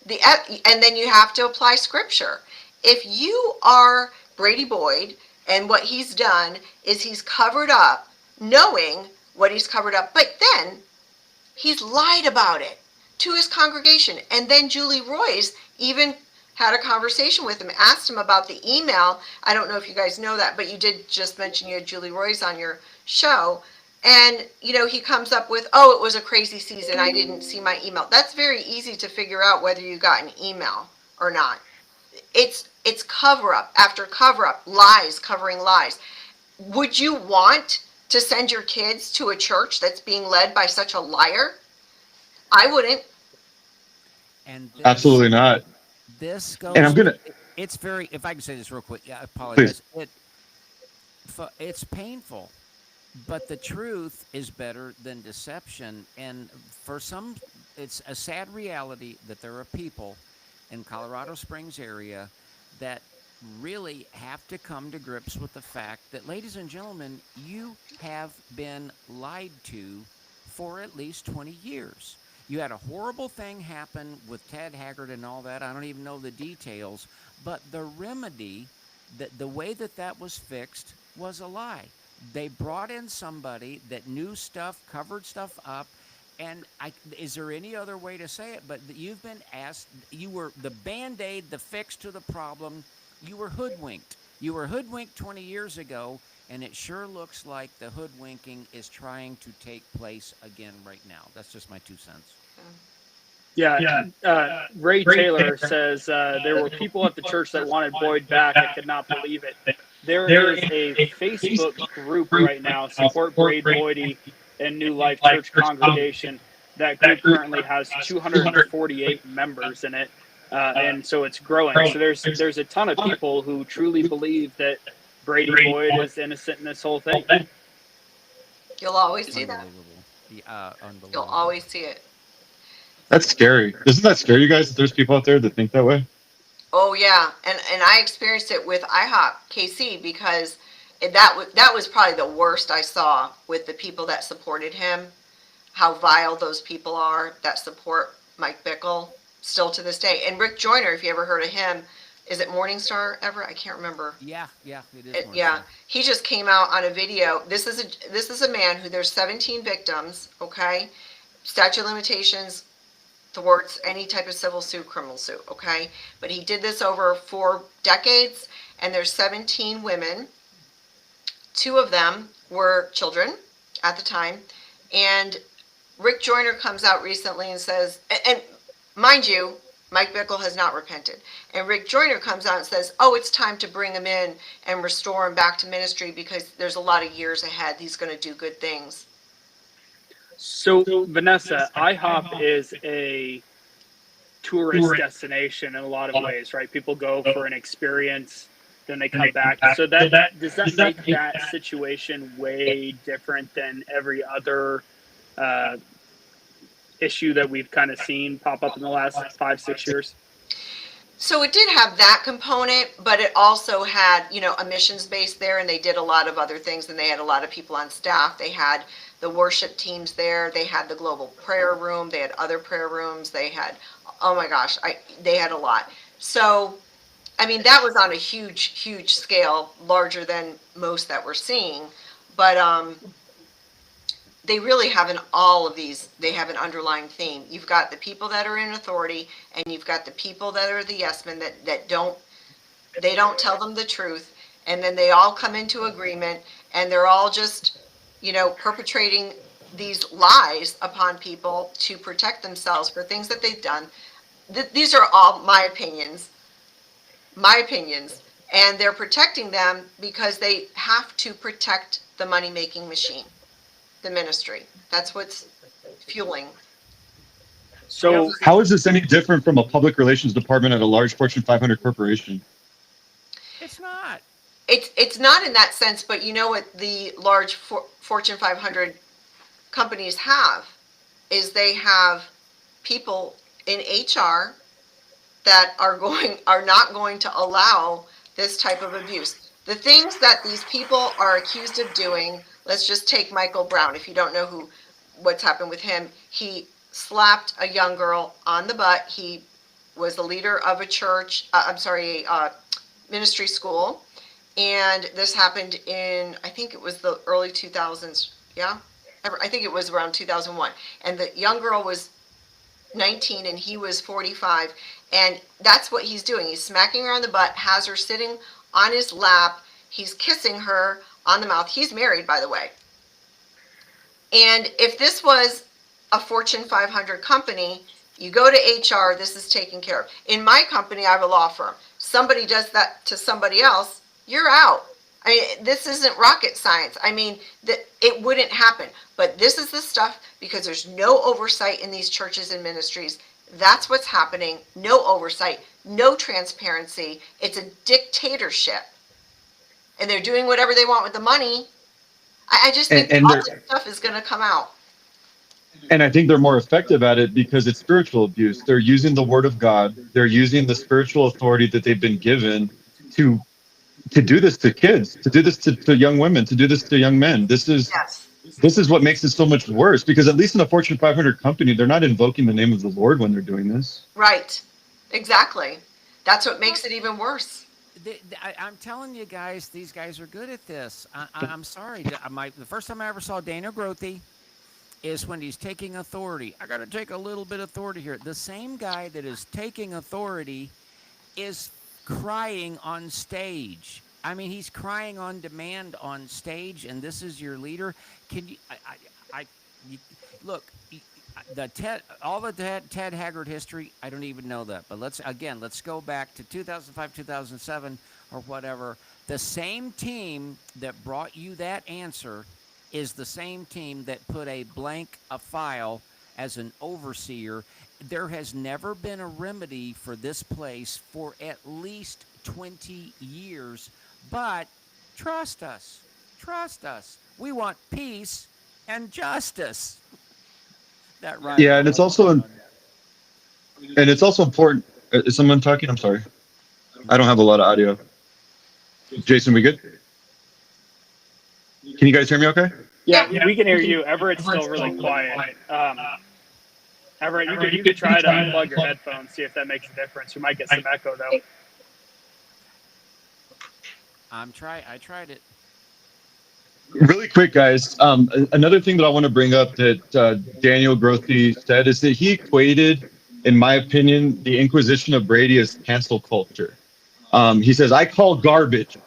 and then you have to apply scripture. If you are Brady Boyd, and what he's done is he's covered up, knowing what he's covered up, but then he's lied about it to his congregation. And then Julie Roys even had a conversation with him, asked him about the email. I don't know if you guys know that, but you did just mention you had Julie Roys on your show. And, he comes up with, "Oh, it was a crazy season. I didn't see my email." That's very easy to figure out whether you got an email or not. It's cover up after cover up, lies covering lies. Would you want to send your kids to a church that's being led by such a liar? I wouldn't.
And
Absolutely not.
This goes.
And I'm gonna.
It's very. If I can say this real quick, I apologize. It's painful, but the truth is better than deception. And for some, it's a sad reality that there are people in Colorado Springs area that really have to come to grips with the fact that, ladies and gentlemen, you have been lied to for at least 20 years. You had a horrible thing happen with Ted Haggard and all that. I don't even know the details, but the remedy, the way that was fixed, was a lie. They brought in somebody that knew stuff, covered stuff up, and is there any other way to say it? But you've been asked, you were the Band-Aid, the fix to the problem. You were hoodwinked. You were hoodwinked 20 years ago, and it sure looks like the hoodwinking is trying to take place again right now. That's just my 2 cents.
Yeah, Ray Taylor says there were people at the church that wanted Boyd back. I could not believe it. There is a Facebook group right now, Support Brady Boyd and New Life Church Congregation. That group currently has 248 members in it, and so it's growing. So there's a ton of people who truly believe that Brady Boyd is innocent in this whole thing.
You'll always see that.
Unbelievable.
You'll always see it.
That's scary. Doesn't that scare you guys that there's people out there that think that way?
Oh yeah, and I experienced it with IHOP KC, because that was probably the worst I saw with the people that supported him. How vile those people are that support Mike Bickle still to this day. And Rick Joyner, if you ever heard of him, is it Morningstar ever? I can't remember.
Yeah, it is.
Yeah, he just came out on a video. This is a man who, there's 17 victims. Okay, statute of limitations thwarts any type of civil suit, criminal suit. Okay, but he did this over 4 decades, and there's 17 women. 2 of them were children at the time, and Rick Joyner comes out recently and says, and mind you, Mike Bickle has not repented. And Rick Joyner comes out and says, "Oh, it's time to bring him in and restore him back to ministry, because there's a lot of years ahead. He's going to do good things."
So, Vanessa, IHOP is a tourist destination in a lot of ways, right? People go for an experience, then they come back. So does that make that situation way different than every other issue that we've kind of seen pop up in the last 5-6 years?
So it did have that component, but it also had, a missions base there, and they did a lot of other things, and they had a lot of people on staff. They had the worship teams there. They had the global prayer room. They had other prayer rooms. They had, oh my gosh, they had a lot. So, that was on a huge, huge scale, larger than most that we're seeing. But they really have in all of these, they have an underlying theme. You've got the people that are in authority, and you've got the people that are the yes men that don't tell them the truth, and then they all come into agreement, and they're all just, perpetrating these lies upon people to protect themselves for things that they've done. These are all my opinions, and they're protecting them because they have to protect the money-making machine. The ministry. That's what's fueling.
So
How is this any different from a public relations department at a large Fortune 500 corporation?
It's not.
It's not in that sense, but you know what the large Fortune 500 companies have is they have people in HR that are not going to allow this type of abuse. The things that these people are accused of doing, let's just take Michael Brown. If you don't know what's happened with him, he slapped a young girl on the butt. He was the leader of a church, ministry school. And this happened in, I think it was the early 2000s. Yeah. I think it was around 2001. And the young girl was 19 and he was 45. And that's what he's doing. He's smacking her on the butt, has her sitting on his lap. He's kissing her on the mouth. He's married, by the way. And if this was a Fortune 500 company, you go to HR, this is taken care of. In my company, I have a law firm. Somebody does that to somebody else, you're out. I mean, this isn't rocket science. I mean, it wouldn't happen. But this is the stuff because there's no oversight in these churches and ministries. That's what's happening. No oversight, no transparency. It's a dictatorship. And they're doing whatever they want with the money. I just think all this stuff is going to come out.
And I think they're more effective at it because it's spiritual abuse. They're using the word of God. They're using the spiritual authority that they've been given to do this to kids, to do this to young women, to do this to young men. This is what makes it so much worse because at least in a Fortune 500 company, they're not invoking the name of the Lord when they're doing this.
Right. Exactly. That's what makes it even worse.
I'm telling you guys, these guys are good at this. I'm sorry. The first time I ever saw Daniel Grothe is when he's taking authority. I got to take a little bit of authority here. The same guy that is taking authority is crying on stage. I mean, he's crying on demand on stage, and this is your leader. Can you? Look. Ted Haggard history, I don't even know that. But let's go back to 2005, 2007, or whatever. The same team that brought you that answer is the same team that put a file as an overseer. There has never been a remedy for this place for at least 20 years. But trust us. We want peace and justice. That right?
Yeah, and it's also important. Is someone talking? I'm sorry. I don't have a lot of audio. Jason, we good? Can you guys hear me okay?
Yeah, we can hear you. Everett's still really quiet. Everett, you could try to unplug your headphones, see if that makes a difference. You might get some echo, though.
I tried it.
Really quick, guys. Another thing that I want to bring up that Daniel Grothe said is that he equated, in my opinion, the Inquisition of Brady as cancel culture. He says, I call garbage.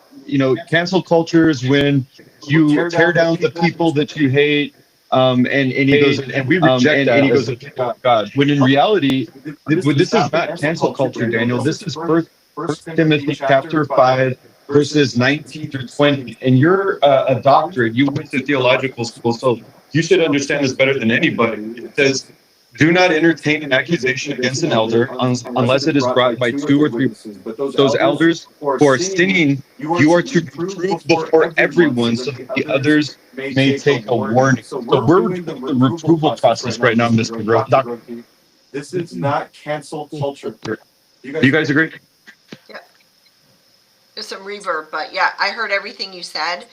Cancel culture is when you tear down the people that you hate, and he goes, and we reject that. And he goes, God. When in reality, this is not cancel culture, Daniel. This is First Timothy chapter 5. Verses 19 through 20, and you're a doctorate. You went to theological school, so you should understand this better than anybody. It says, do not entertain an accusation against an elder unless it is brought by 2 or 3. But those elders who are sinning, you are to reprove before everyone so that the others may take a warning. So we're doing the reproval process right now, Mr. Grothe.
This is not cancel culture.
Do you guys agree?
There's some reverb, but yeah, I heard everything you said,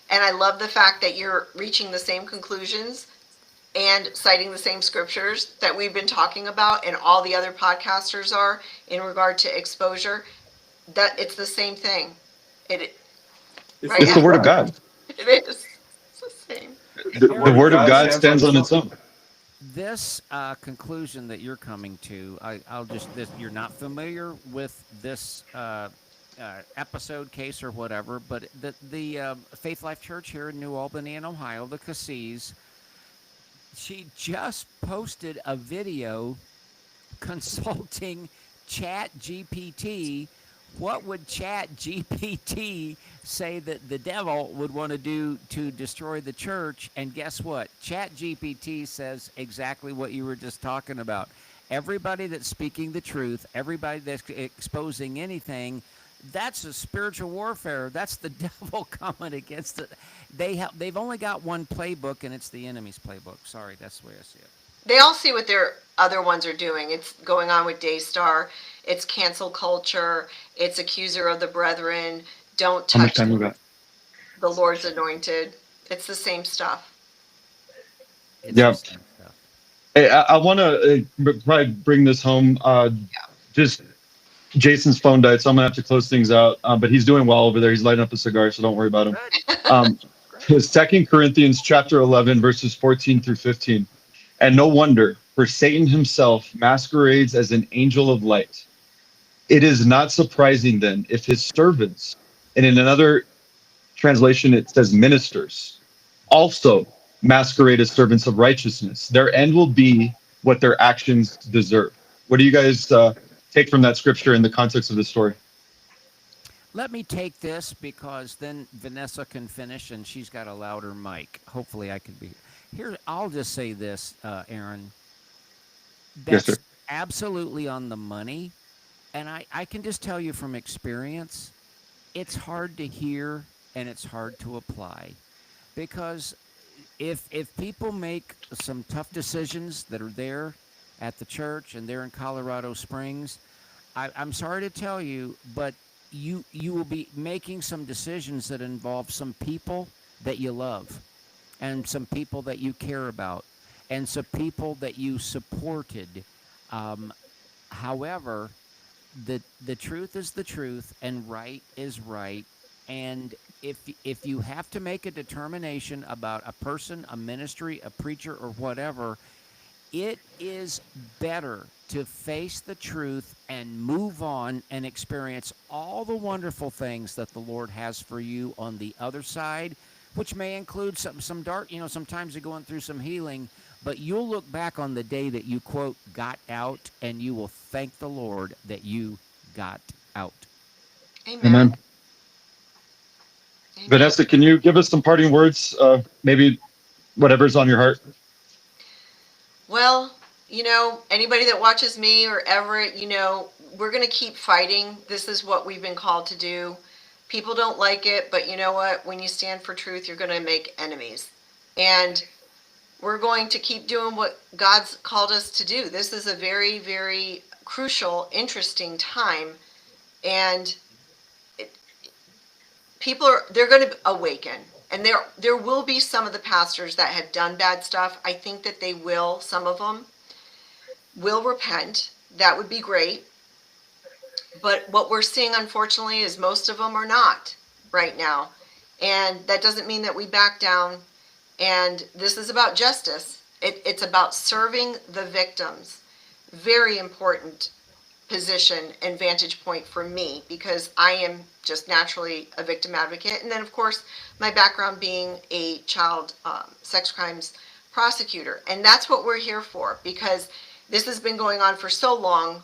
and I love the fact that you're reaching the same conclusions and citing the same scriptures that we've been talking about and all the other podcasters are in regard to exposure. That it's the same thing. It's
the word of God.
It is. It's the same.
The word of God stands on its own.
This conclusion that you're coming to, you're not familiar with this episode, case, or whatever, but the Faith Life Church here in New Albany in Ohio, the Cassis, she just posted a video consulting ChatGPT. What would ChatGPT say that the devil would want to do to destroy the church? And guess what? ChatGPT says exactly what you were just talking about. everybody that's speaking the truth, everybody that's exposing anything, that's a spiritual warfare. That's the devil coming against it. They've only got one playbook, and it's the enemy's playbook. Sorry, that's the way I see it.
They all see what their other ones are doing. It's going on with Daystar. It's cancel culture. It's accuser of the brethren. Don't
How much
touch
time we got?
the Lord's anointed. It's the same stuff.
It's
Yeah.
the same stuff.
Hey, I want to probably bring this home. Just Jason's phone died, so I'm gonna have to close things out. But he's doing well over there. He's lighting up a cigar, so don't worry about him. 2 Corinthians chapter 11, verses 14 through 15. And no wonder, for Satan himself masquerades as an angel of light. It is not surprising then if his servants, and in another translation it says ministers, also masquerade as servants of righteousness. Their end will be what their actions deserve. What do you guys take from that scripture in the context of the story?
Let me take this because then Vanessa can finish, and she's got a louder mic. Hopefully I can be here. I'll just say this, Aaron.
Yes,
That's
sir.
absolutely on the money. And I can just tell you from experience, it's hard to hear and it's hard to apply. Because if people make some tough decisions that are there at the church and they're in Colorado Springs, I'm sorry to tell you, but you will be making some decisions that involve some people that you love and some people that you care about and some people that you supported. However, the truth is the truth and right is right. And if you have to make a determination about a person, a ministry, a preacher, or whatever, it is better to face the truth and move on and experience all the wonderful things that the Lord has for you on the other side, which may include some dark, sometimes you're going through some healing, but you'll look back on the day that you, quote, got out, and you will thank the Lord that you got out.
Amen.
Amen.
Amen.
Vanessa, can you give us some parting words? Maybe whatever's on your heart.
Well, anybody that watches me or Everett, we're going to keep fighting. This is what we've been called to do. People don't like it, but you know what? When you stand for truth, you're going to make enemies. And we're going to keep doing what God's called us to do. This is a very, very crucial, interesting time. And they're going to awaken. And there will be some of the pastors that have done bad stuff. I think that they will, some of them will repent. That would be great. But what we're seeing, unfortunately, is most of them are not right now. And that doesn't mean that we back down. And this is about justice. It's about serving the victims. Very important position and vantage point for me, because I am just naturally a victim advocate. And then, of course, my background being a child sex crimes prosecutor. And that's what we're here for, because this has been going on for so long,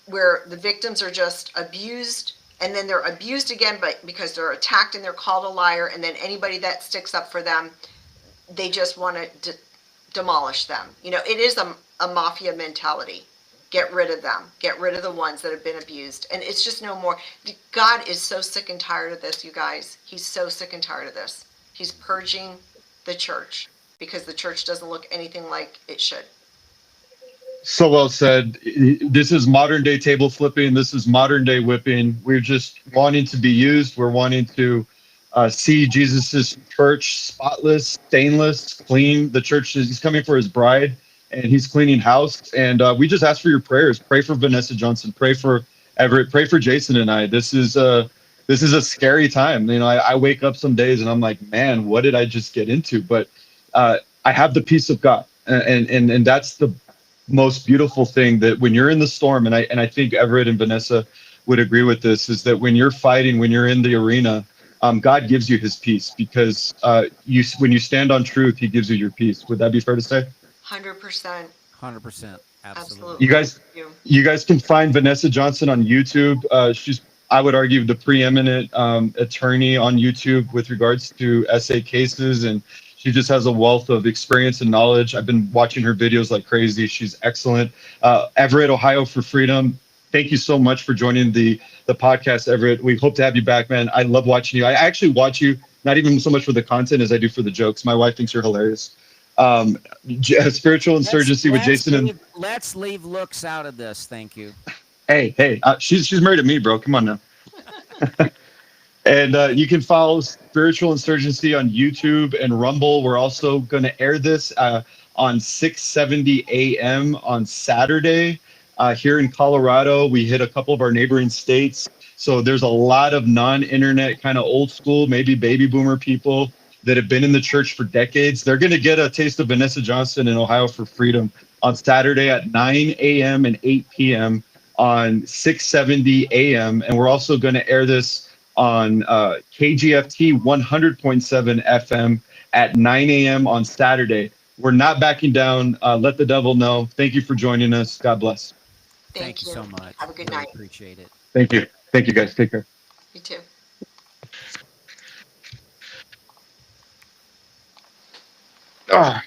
where the victims are just abused, and then they're abused again, but because they're attacked and they're called a liar, and then anybody that sticks up for them, they just want to demolish them. It is a mafia mentality. Get rid of them. Get rid of the ones that have been abused. And it's just no more. God is so sick and tired of this, you guys. He's so sick and tired of this. He's purging the church because the church doesn't look anything like it should.
So well said. This is modern day table flipping. This is modern day whipping. We're just wanting to be used. We're wanting to see Jesus's church spotless, stainless, clean. The church he's coming for his bride, and he's cleaning house. And we just ask for your prayers. Pray for Vanessa Johnson. Pray for Everett. Pray for Jason and I. This is a scary time. I wake up some days and I'm like, man, what did I just get into? But I have the peace of God, and that's the most beautiful thing, that when you're in the storm, and I think Everett and Vanessa would agree with this, is that when you're fighting, when you're in the arena, God gives you his peace, because when you stand on truth, he gives you your peace. Would that be fair to say?
100%.
100%.
Absolutely.
You guys can find Vanessa Johnson on YouTube. She's, I would argue, the preeminent attorney on YouTube with regards to essay cases, and She just has a wealth of experience and knowledge. I've been watching her videos like crazy. She's excellent. Everett, Ohio for Freedom. Thank you so much for joining the podcast, Everett. We hope to have you back, man. I love watching you. I actually watch you not even so much for the content as I do for the jokes. My wife thinks you're hilarious. Spiritual Insurgency with Jason and
let's leave looks out of this. Thank you.
hey, she's married to me, bro. Come on now. And you can follow Spiritual Insurgency on YouTube and Rumble. We're also going to air this on 6:70 a.m. on Saturday here in Colorado. We hit a couple of our neighboring states. So there's a lot of non-internet kind of old school, maybe baby boomer people that have been in the church for decades. They're going to get a taste of Vanessa Johnson in Ohio for Freedom on Saturday at 9 a.m. and 8 p.m. on 6:70 a.m. And we're also going to air this on KGFT 100.7 FM at 9 a.m. on Saturday. We're not backing down. Let the devil know. Thank you for joining us. God bless.
Thank you
so much.
Have a good
Really
night.
Appreciate it.
Thank you. Thank you, guys. Take care.
You too.
Ah.